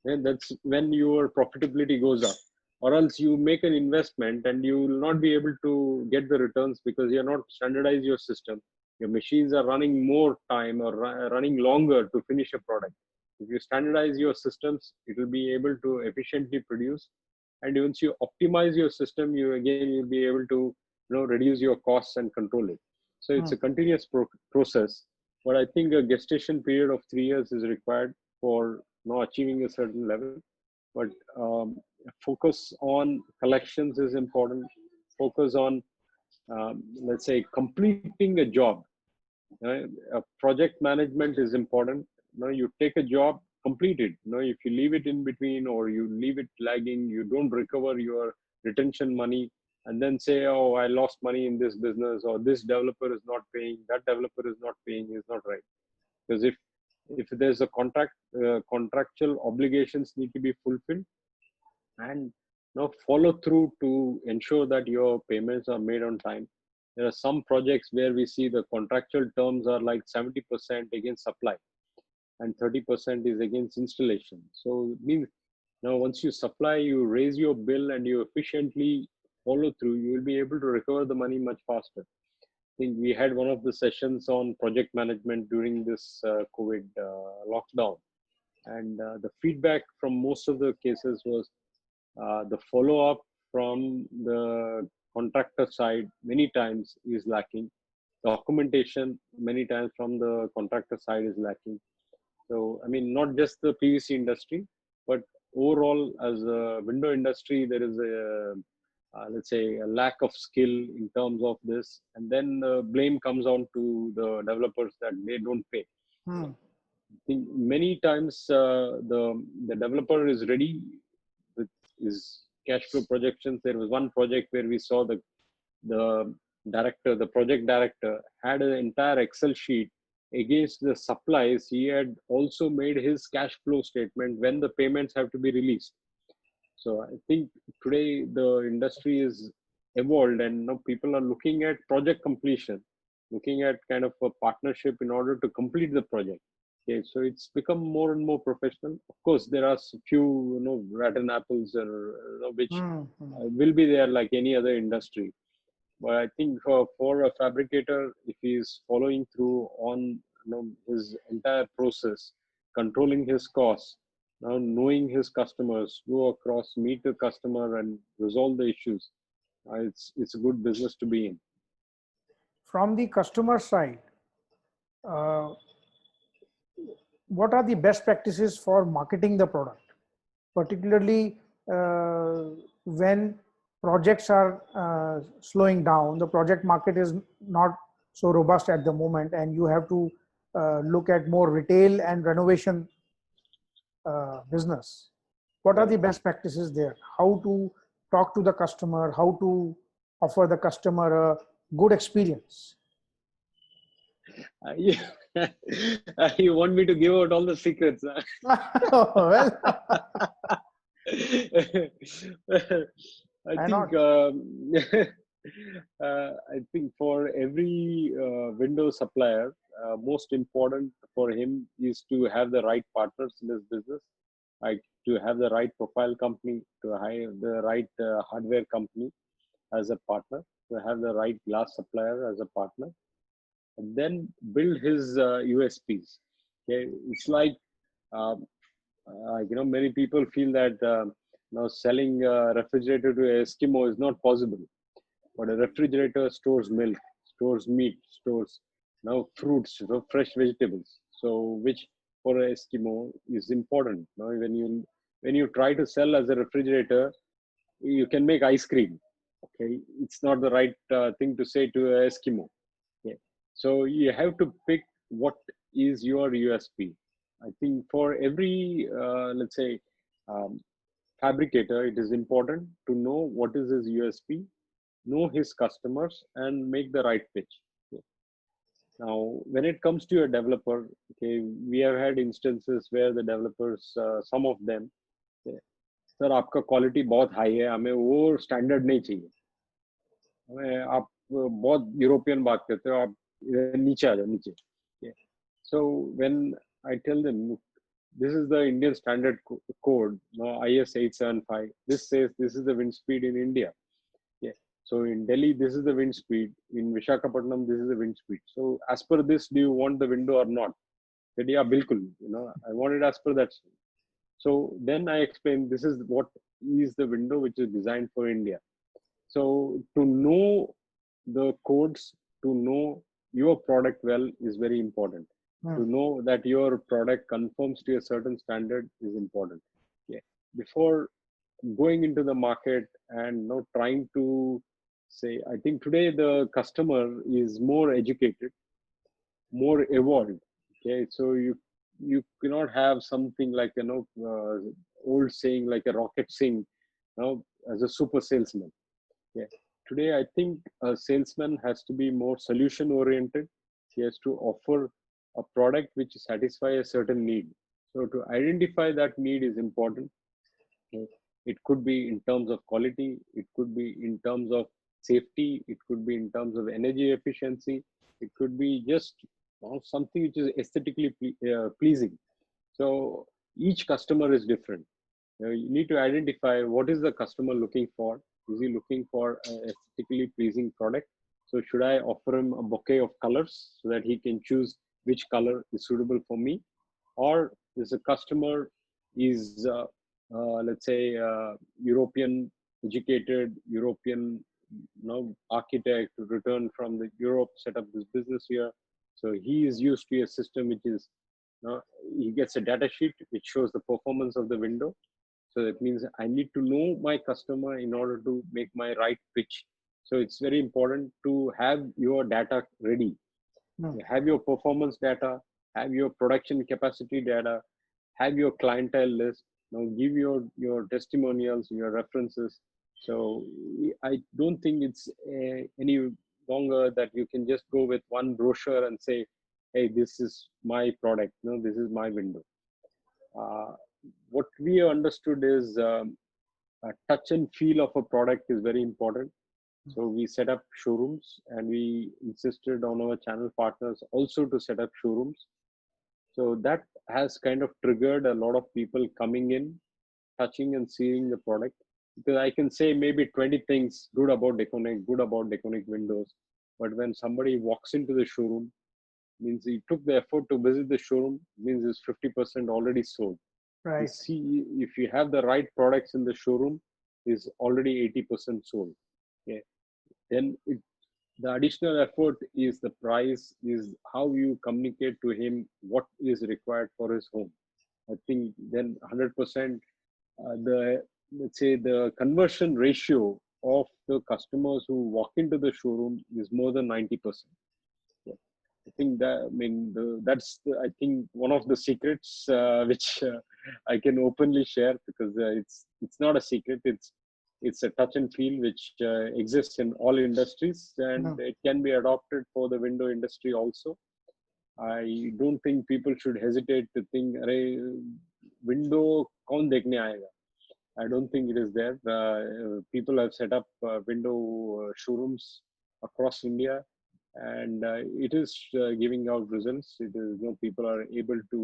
and that's when your profitability goes up. Or else you make an investment and you will not be able to get the returns because you're not standardize your system. Your machines are running more time or running longer to finish a product. If you standardize your systems, it will be able to efficiently produce. And once you optimize your system, you again you'll be able to reduce your costs and control it. So it's a continuous process. But I think a gestation period of 3 years is required for achieving a certain level. But focus on collections is important. Focus on let's say completing a job. Project management is important. You take a job, complete it. If you leave it in between or you leave it lagging, you don't recover your retention money and then say, oh, I lost money in this business, or this developer is not paying, that developer is not paying, is not right. Because if there's a contractual obligations need to be fulfilled, and follow through to ensure that your payments are made on time. There are some projects where we see the contractual terms are like 70% against supply and 30% is against installation. So it means now once you supply, you raise your bill and you efficiently follow through, you will be able to recover the money much faster. I think we had one of the sessions on project management during this COVID lockdown, and the feedback from most of the cases was the follow-up from the contractor side many times is lacking. Documentation many times from the contractor side is lacking. So, I mean, not just the PVC industry, but overall as a window industry, there is a, let's say, a lack of skill in terms of this. And then the blame comes on to the developers that they don't pay. I think many times the developer is ready with his cash flow projections. There was one project where we saw the project director had an entire Excel sheet against the supplies. He had also made his cash flow statement when the payments have to be released. So I think today the industry is evolved, and now people are looking at project completion, looking at kind of a partnership in order to complete the project. Okay, so it's become more and more professional. Of course, there are few, rotten apples, or which will be there like any other industry. But I think for a fabricator, if he is following through on his entire process, controlling his costs, now knowing his customers, go across, meet the customer, and resolve the issues, it's a good business to be in. From the customer side, what are the best practices for marketing the product, particularly when projects are slowing down, the project market is not so robust at the moment, and you have to look at more retail and renovation business. What are the best practices there? How to talk to the customer, how to offer the customer a good experience? You want me to give out all the secrets? Well, I think I think for every Windows supplier, most important for him is to have the right partners in his business, like to have the right profile company, to have the right hardware company as a partner, to have the right glass supplier as a partner, and then build his USPs. Okay, it's like many people feel that selling a refrigerator to an Eskimo is not possible, but a refrigerator stores milk, stores meat, stores fruits, fresh vegetables. So which for an Eskimo is important. When you try to sell as a refrigerator, you can make ice cream. Okay, it's not the right thing to say to an Eskimo. Okay, so you have to pick what is your USP. I think for every let's say fabricator, it is important to know what is his USP, know his customers, and make the right pitch. Okay. Now, when it comes to a developer, okay, we have had instances where the developers, some of them, okay, sir आपका quality बहुत high है, हमें वो standard नहीं चाहिए, हमें आप बहुत यूरोपियन बात करते हो, आप नीचे आ जाओ नीचे. So when I tell them, this is the Indian standard code, IS 875, this says this is the wind speed in India. So in Delhi, this is the wind speed. In Visakhapatnam, this is the wind speed. So as per this, do you want the window or not? I said, yeah, bilkul. I want it as per that. So then I explained, this is what is the window which is designed for India. So to know the codes, to know your product well is very important. To know that your product conforms to a certain standard is important. Yeah. Before going into the market and trying to say, I think today the customer is more educated, more evolved. Okay, so you cannot have something like old saying like a rocket sing, as a super salesman. Yeah. Today, I think a salesman has to be more solution oriented. He has to offer a product which satisfies a certain need. So to identify that need is important. Okay. It could be in terms of quality. It could be in terms of safety. It could be in terms of energy efficiency. It could be just something which is aesthetically pleasing. So each customer is different. You need to identify what is the customer looking for. Is he looking for an aesthetically pleasing product? So should I offer him a bouquet of colors so that he can choose which color is suitable for me? Or is the customer is let's say European educated, European architect who returned from the Europe, set up this business here. So he is used to a system which is, he gets a data sheet which shows the performance of the window. So that means I need to know my customer in order to make my right pitch. So it's very important to have your data ready. Have your performance data, have your production capacity data, have your clientele list, give your testimonials, your references. So I don't think it's any longer that you can just go with one brochure and say, hey, this is my product, this is my window. What we understood is a touch and feel of a product is very important. So we set up showrooms, and we insisted on our channel partners also to set up showrooms. So that has kind of triggered a lot of people coming in, touching and seeing the product. Because I can say maybe 20 things good about Deceuninck, good about Deceuninck Windows. But when somebody walks into the showroom, means he took the effort to visit the showroom, means it's 50% already sold. You Right. see, if you have the right products in the showroom, is already 80% sold. Okay. Then the additional effort is the price, is how you communicate to him what is required for his home. I think then 100%, the, let's say, the conversion ratio of the customers who walk into the showroom is more than 90%. Yeah. I think that, I mean, that's I think one of the secrets which I can openly share, because it's not a secret. It's a touch and feel which exists in all industries, and No. it can be adopted for the window industry also. I don't think people should hesitate to think, "Arey, window kaun dekhne aayega?" I don't think it is there. People have set up window showrooms across India, and it is giving out results. It is, people are able to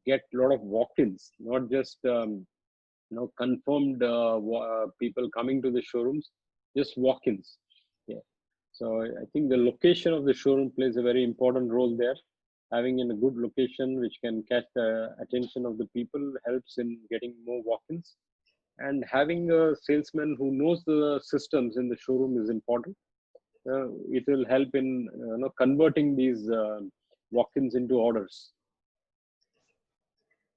get a lot of walk-ins, not just confirmed people coming to the showrooms, just walk-ins. Yeah. So I think the location of the showroom plays a very important role there. Having in a good location which can catch the attention of the people helps in getting more walk-ins. And having a salesman who knows the systems in the showroom is important. It will help in converting these walk-ins into orders.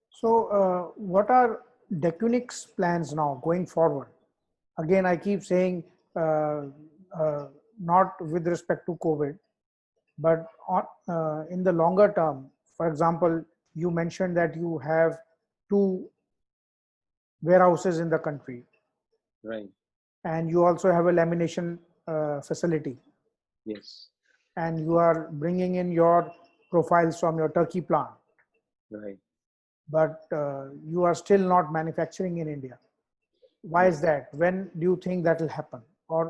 So, what are Deceuninck's plans now going forward? Again, I keep saying uh, not with respect to COVID, but in the longer term. For example, you mentioned that you have two warehouses in the country, Right. and you also have a lamination facility, Yes. and you are bringing in your profiles from your Turkey plant, Right. but you are still not manufacturing in India. Why Right. is that? When do you think that will happen? Or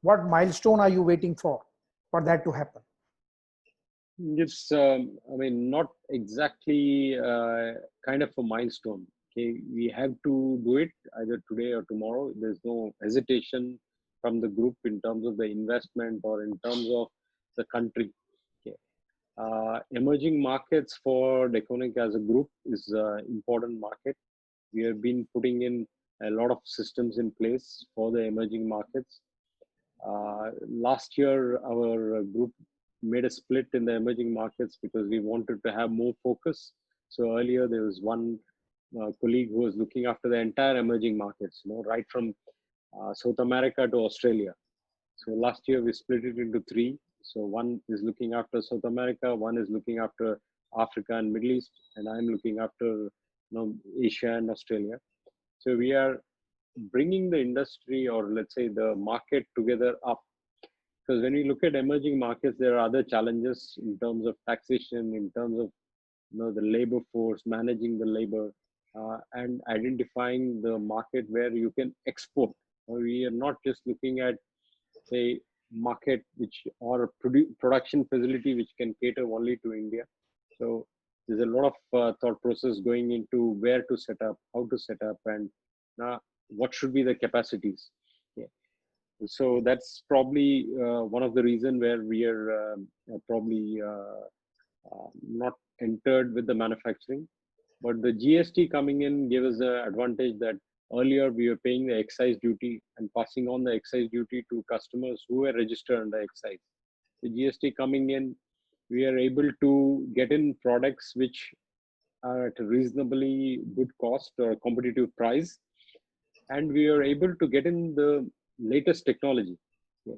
what milestone are you waiting for that to happen? It's, I mean, not exactly kind of a milestone. Okay, we have to do it either today or tomorrow. There's no hesitation from the group in terms of the investment or in terms of the country. Okay. Emerging markets for Deceuninck as a group is an important market. We have been putting in a lot of systems in place for the emerging markets. Last year, our group made a split in the emerging markets because we wanted to have more focus. So earlier, there was one colleague who was looking after the entire emerging markets, right from South America to Australia. So last year, we split it into three. So one is looking after South America, one is looking after Africa and Middle East, and I'm looking after Asia and Australia. So we are bringing the industry, or let's say the market, together up. Because when we look at emerging markets, there are other challenges in terms of taxation, in terms of the labor force, managing the labor, and identifying the market where you can export. We are not just looking at, say, market which, or a production facility which can cater only to India. So there's a lot of thought process going into where to set up, how to set up, and what should be the capacities. Yeah. So that's probably one of the reason where we are probably not entered with the manufacturing. But the GST coming in gave us the advantage that earlier we were paying the excise duty and passing on the excise duty to customers who were registered under excise. The GST coming in, we are able to get in products which are at a reasonably good cost or competitive price, and we are able to get in the latest technology. Yeah.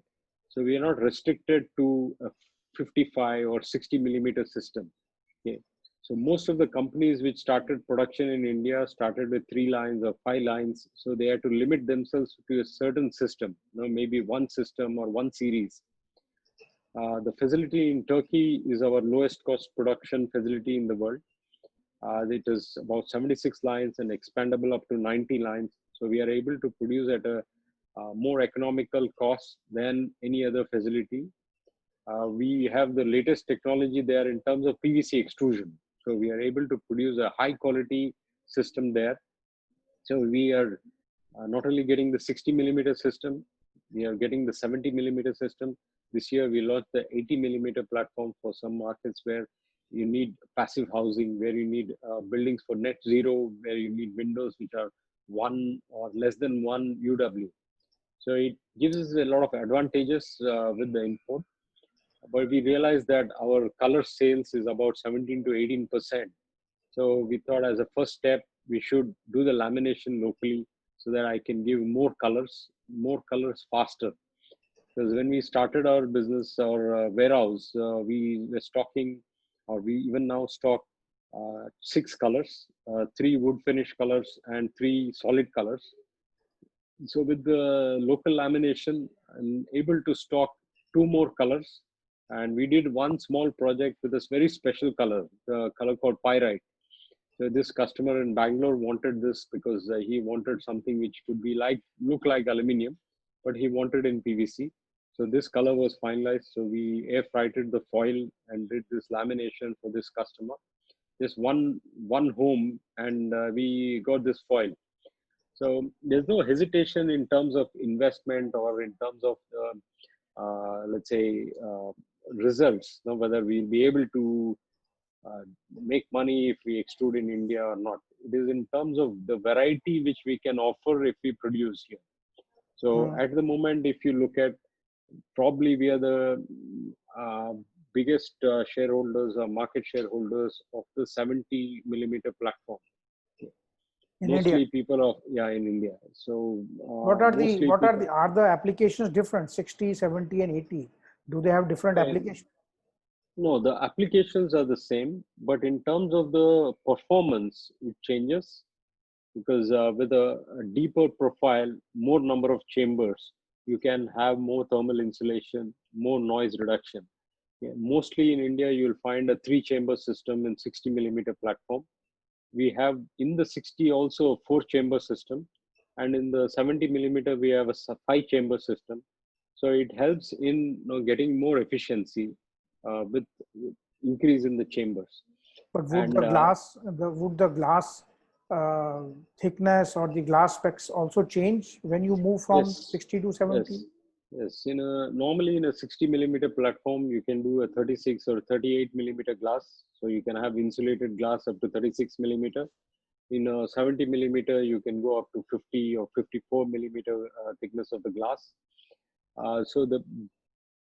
So we are not restricted to a 55 or 60 millimeter system. Okay. So most of the companies which started production in India started with 3 lines or 5 lines. So they had to limit themselves to a certain system, maybe one system or one series. The facility in Turkey is our lowest cost production facility in the world. It is about 76 lines and expandable up to 90 lines. So we are able to produce at a more economical cost than any other facility. we have the latest technology there in terms of PVC extrusion. So we are able to produce a high quality system there. So we are not only getting the 60 millimeter system, we are getting the 70 millimeter system. This year we launched the 80 millimeter platform for some markets where you need passive housing, where you need buildings for net zero, where you need windows which are 1 or less than 1 UW. So it gives us a lot of advantages with the import. But we realized that our color sales is about 17 to 18%. So we thought as a first step, we should do the lamination locally so that I can give more colors faster. Because when we started our business, our warehouse, we were stocking, or we even now stock 6 colors, 3 wood finish colors and 3 solid colors. So with the local lamination, I'm able to stock 2 more colors. And we did one small project with this very special color, the color called pyrite. So this customer in Bangalore wanted this because he wanted something which could be look like aluminium, but he wanted in PVC. So this color was finalized. So we air freighted the foil and did this lamination for this customer. Just one home, and we got this foil. So there's no hesitation in terms of investment or in terms of let's say results. Now, whether we'll be able to make money if we extrude in India or not. It is in terms of the variety which we can offer if we produce here. So at the moment, if you look at, probably we are the biggest shareholders or market shareholders of the 70 millimeter platform. In Mostly India. People of, in India. So are the applications different? 60, 70 and 80. Do they have different applications? No, the applications are the same, but in terms of the performance, it changes because with a deeper profile, more number of chambers, you can have more thermal insulation, more noise reduction. Mostly in India, you'll find a 3-chamber system in 60 millimeter platform. We have in the 60 also a 4-chamber system, and in the 70 millimeter, we have a 5-chamber system. So it helps in getting more efficiency with increase in the chambers. But would the glass thickness or the glass specs also change when you move from 60 to 70? Yes. Normally in a 60 millimeter platform, you can do a 36 or 38 millimeter glass. So you can have insulated glass up to 36 millimeter. In a 70 millimeter, you can go up to 50 or 54 millimeter thickness of the glass. So the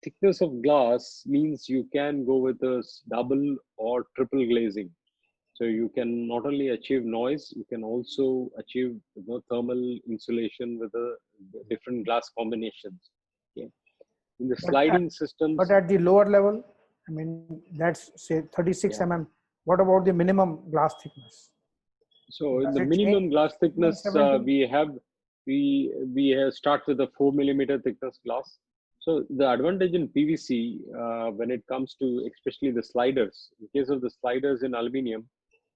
thickness of glass means you can go with a double or triple glazing. So you can not only achieve noise, you can also achieve thermal insulation with the different glass combinations. Okay. In the sliding systems. But at the lower level, I mean, that's say 36 mm. What about the minimum glass thickness? So in the minimum glass thickness, we start with a 4 millimeter thickness glass. So the advantage in PVC, when it comes to especially the sliders, in case of the sliders in aluminium,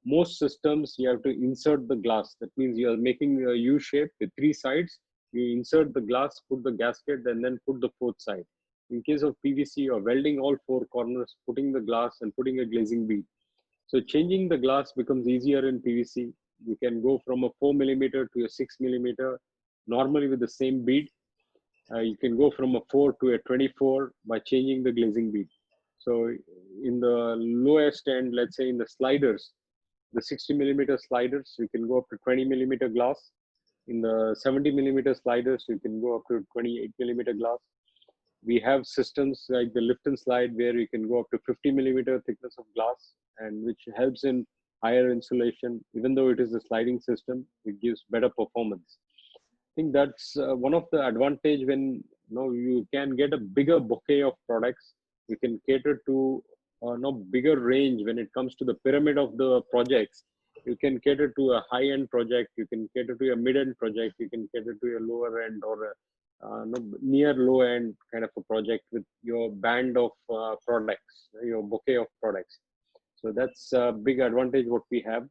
most systems you have to insert the glass. That means you are making a U shape with 3 sides. You insert the glass, put the gasket, and then put the 4th side. In case of PVC, you're welding all 4 corners, putting the glass and putting a glazing bead. So changing the glass becomes easier in PVC. You can go from a 4 millimeter to a 6 millimeter, normally with the same bead. You can go from a 4 to a 24 by changing the glazing bead. So in the lowest end, let's say in the sliders, the 60 millimeter sliders, you can go up to 20 millimeter glass. In the 70 millimeter sliders, you can go up to 28 millimeter glass. We have systems like the lift and slide where you can go up to 50 millimeter thickness of glass, and which helps in higher insulation. Even though it is a sliding system, it gives better performance. I think that's one of the advantage when you can get a bigger bouquet of products. You can cater to bigger range when it comes to the pyramid of the projects. You can cater to a high-end project. You can cater to a mid-end project. You can cater to a lower end or a near low end kind of a project with your band of products, your bouquet of products. So that's a big advantage what we have.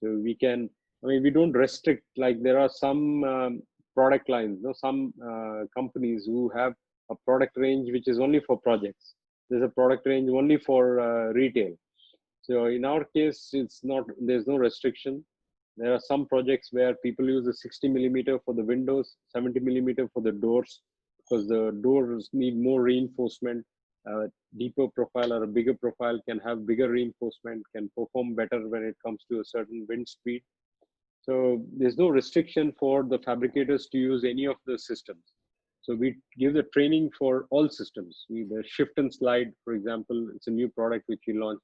So we can, we don't restrict, like there are some product lines, some companies who have a product range which is only for projects. there's a product range only for retail. So in our case, it's not, there's no restriction. There are some projects where people use a 60 millimeter for the windows, 70 millimeter for the doors, because the doors need more reinforcement. Deeper profile or a bigger profile can have bigger reinforcement, can perform better when it comes to a certain wind speed. So there's no restriction for the fabricators to use any of the systems. So we give the training for all systems. The shift and slide, for example, it's a new product which we launched,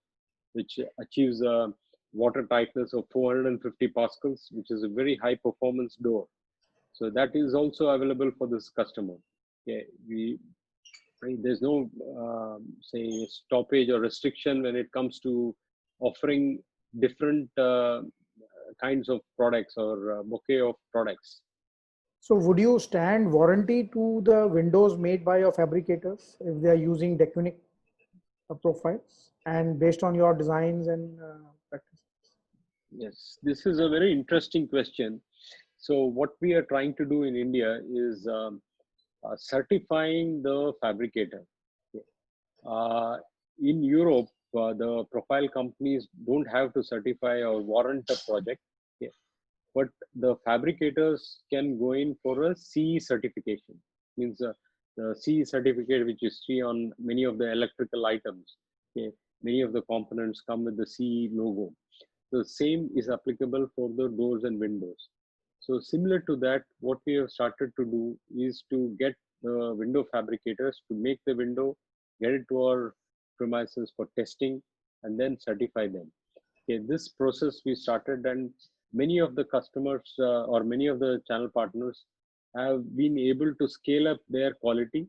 which achieves a water tightness of 450 pascals, which is a very high performance door. So that is also available for this customer. Okay, there's no say stoppage or restriction when it comes to offering different kinds of products or bouquet of products. So would you stand warranty to the windows made by your fabricators if they are using Deceuninck profiles and based on your designs and practices? Yes, this is a very interesting question. So what we are trying to do in India is certifying the fabricator. In Europe, the profile companies don't have to certify or warrant a project, but the fabricators can go in for a CE certification. Means the CE certificate which you see on many of the electrical items. Many of the components come with the CE logo. The same is applicable for the doors and windows. So similar to that, what we have started to do is to get the window fabricators to make the window, get it to our premises for testing, and then certify them. Okay, this process we started, and many of the customers or many of the channel partners have been able to scale up their quality.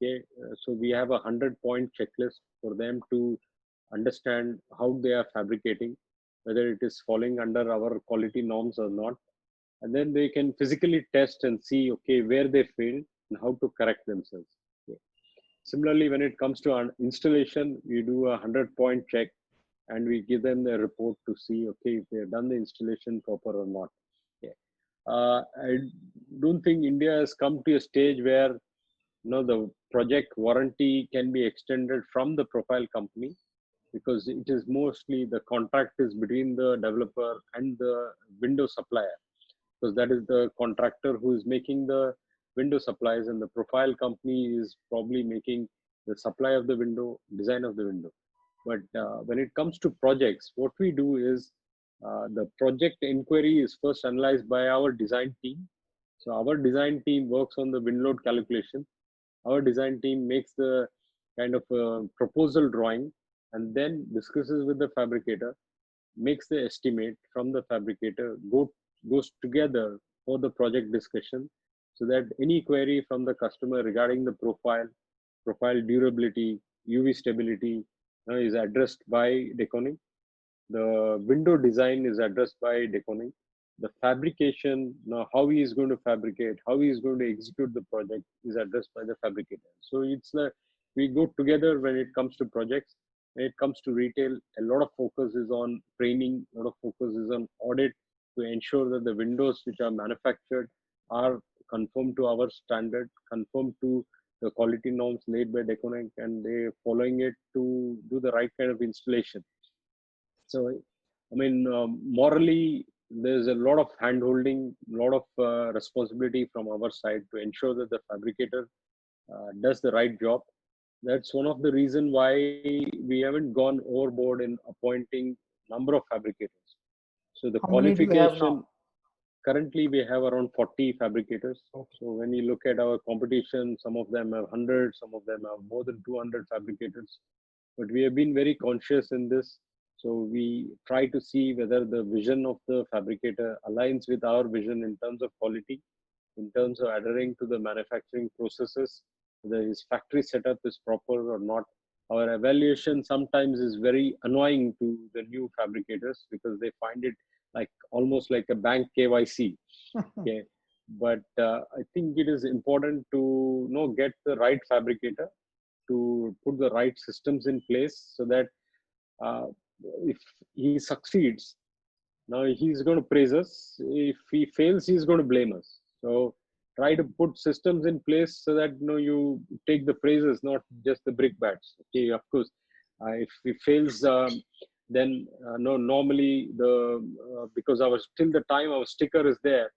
Okay, so we have a 100-point checklist for them to understand how they are fabricating, whether it is falling under our quality norms or not. And then they can physically test and see, okay, where they failed and how to correct themselves. Okay. Similarly, when it comes to an installation, we do a 100-point check and we give them the report to see, okay, if they have done the installation proper or not. Okay. I don't think India has come to a stage where the project warranty can be extended from the profile company, because it is mostly the contract is between the developer and the window supplier, because that is the contractor who is making the window supplies, and the profile company is probably making the supply of the window, design of the window. But when it comes to projects, what we do is the project inquiry is first analyzed by our design team. So our design team works on the wind load calculation. Our design team makes the kind of proposal drawing and then discusses with the fabricator, makes the estimate from the fabricator, goes together for the project discussion, so that any query from the customer regarding the profile durability, UV stability is addressed by Deceuninck. The window design is addressed by Deceuninck. The fabrication, how he is going to fabricate, how he is going to execute the project is addressed by the fabricator. So it's we go together when it comes to projects. When it comes to retail, a lot of focus is on training, a lot of focus is on audit to ensure that the windows which are manufactured are conform to our standard, conform to the quality norms laid by Deceuninck, and they following it to do the right kind of installation. So, I mean, morally, there's a lot of hand-holding, a lot of responsibility from our side to ensure that the fabricator does the right job. That's one of the reasons why we haven't gone overboard in appointing number of fabricators. So the How many do you have now? Currently we have around 40 fabricators. Okay. So when you look at our competition, some of them have 100, some of them have more than 200 fabricators. But we have been very conscious in this. So we try to see whether the vision of the fabricator aligns with our vision in terms of quality, in terms of adhering to the manufacturing processes, whether his factory setup is proper or not. Our evaluation sometimes is very annoying to the new fabricators because they find it like almost like a bank KYC. Okay, but I think it is important to get the right fabricator, to put the right systems in place, so that if he succeeds, now he's going to praise us. If he fails, he's going to blame us. So try to put systems in place so that you take the praises, not just the brickbats. Okay, of course, if it fails, then no, normally because till the time our sticker is there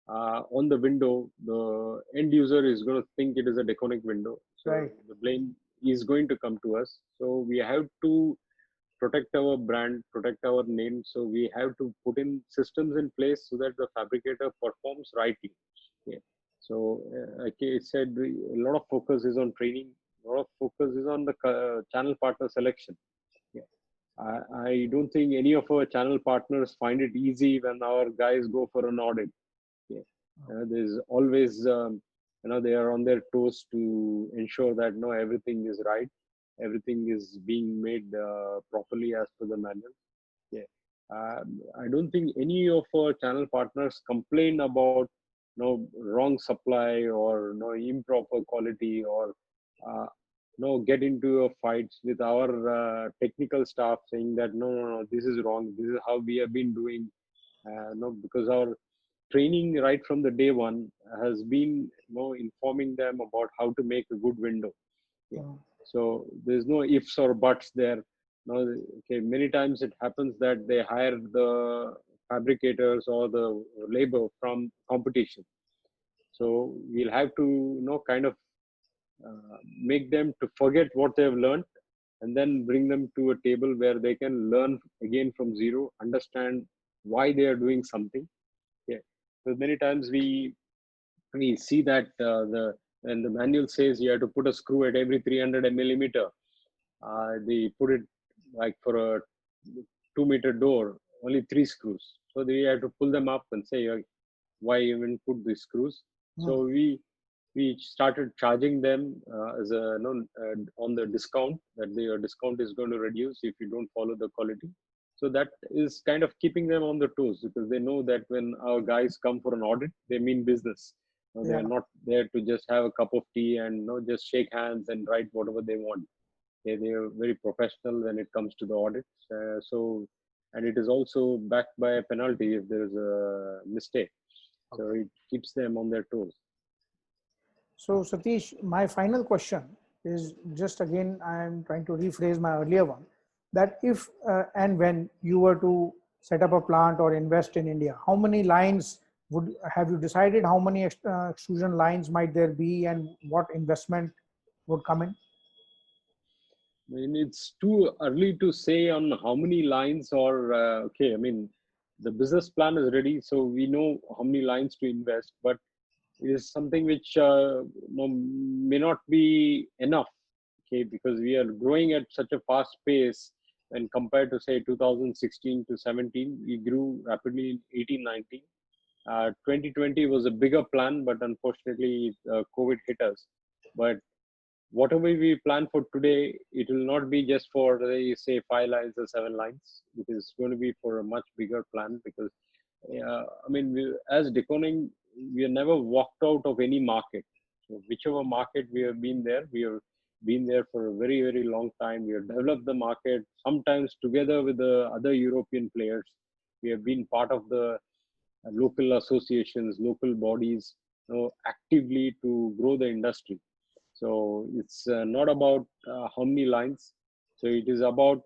on the window, the end user is going to think it is a Deceuninck window. So Right. the blame is going to come to us. So we have to protect our brand, protect our name. So we have to put in systems in place so that the fabricator performs rightly. Yeah. So like I said, a lot of focus is on training. A lot of focus is on the channel partner selection. Yeah. I don't think any of our channel partners find it easy when our guys go for an audit. Yeah. There's always, they are on their toes to ensure that everything is right, everything is being made properly as per the manual. Yeah. I don't think any of our channel partners complain about wrong supply or improper quality or get into a fights with our technical staff saying that no, this is wrong, this is how we have been doing. Because our training right from the day one has been informing them about how to make a good window. Yeah. So there's no ifs or buts there. Okay, many times it happens that they hire the fabricators or the labor from competition. So we'll have to kind of make them to forget what they've learned and then bring them to a table where they can learn again from zero, understand why they are doing something. Yeah. So many times we see that when the manual says you have to put a screw at every 300 millimeter, they put it like for a 2-meter door, only 3 screws. So they have to pull them up and say, why even put these screws? So we started charging them as a on the discount, that your discount is going to reduce if you don't follow the quality. So that is kind of keeping them on the toes, because they know that when our guys come for an audit, they mean business. They are not there to just have a cup of tea and just shake hands and write whatever they want. They are very professional when it comes to the audits. And it is also backed by a penalty if there is a mistake. So it keeps them on their toes. So Satish, my final question is just again, I'm trying to rephrase my earlier one, that if and when you were to set up a plant or invest in India, how many lines have you decided how many extrusion lines might there be and what investment would come in? I mean, it's too early to say on how many lines or, okay, I mean, the business plan is ready, so we know how many lines to invest, but it is something which may not be enough, okay, because we are growing at such a fast pace. And compared to say 2016 to 17, we grew rapidly in 18-19. 2020 was a bigger plan, but unfortunately COVID hit us. But whatever we plan for today, it will not be just for say 5 lines or 7 lines. It is going to be for a much bigger plan, because I mean, as Deceuninck, we have never walked out of any market. So whichever market we have been there, we have been there for a very, very long time. We have developed the market, sometimes together with the other European players. We have been part of the local associations, local bodies, actively to grow the industry. So it's not about how many lines. So it is about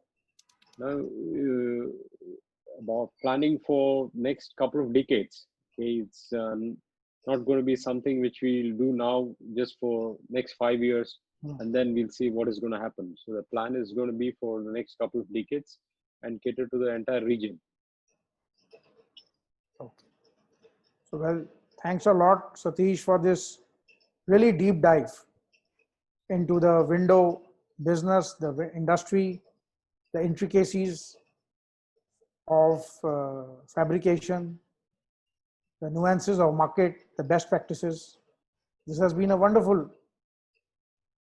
planning for next couple of decades. Okay, it's not going to be something which we'll do now just for next 5 years, and then we'll see what is going to happen. So the plan is going to be for the next couple of decades and cater to the entire region. Okay. So well, thanks a lot, Satish, for this really deep dive into the window business, the industry, the intricacies of fabrication, the nuances of market, the best practices. This has been a wonderful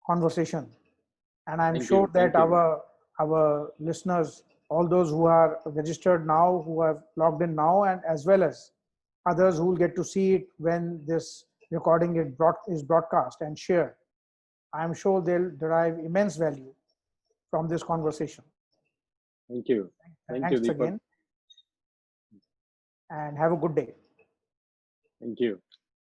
conversation, and I'm sure that our listeners, all those who are registered now, who have logged in now, and as well as others who will get to see it when this recording is broadcast and shared, I'm sure they'll derive immense value from this conversation. Thank you. Thanks you, again, and have a good day. Thank you.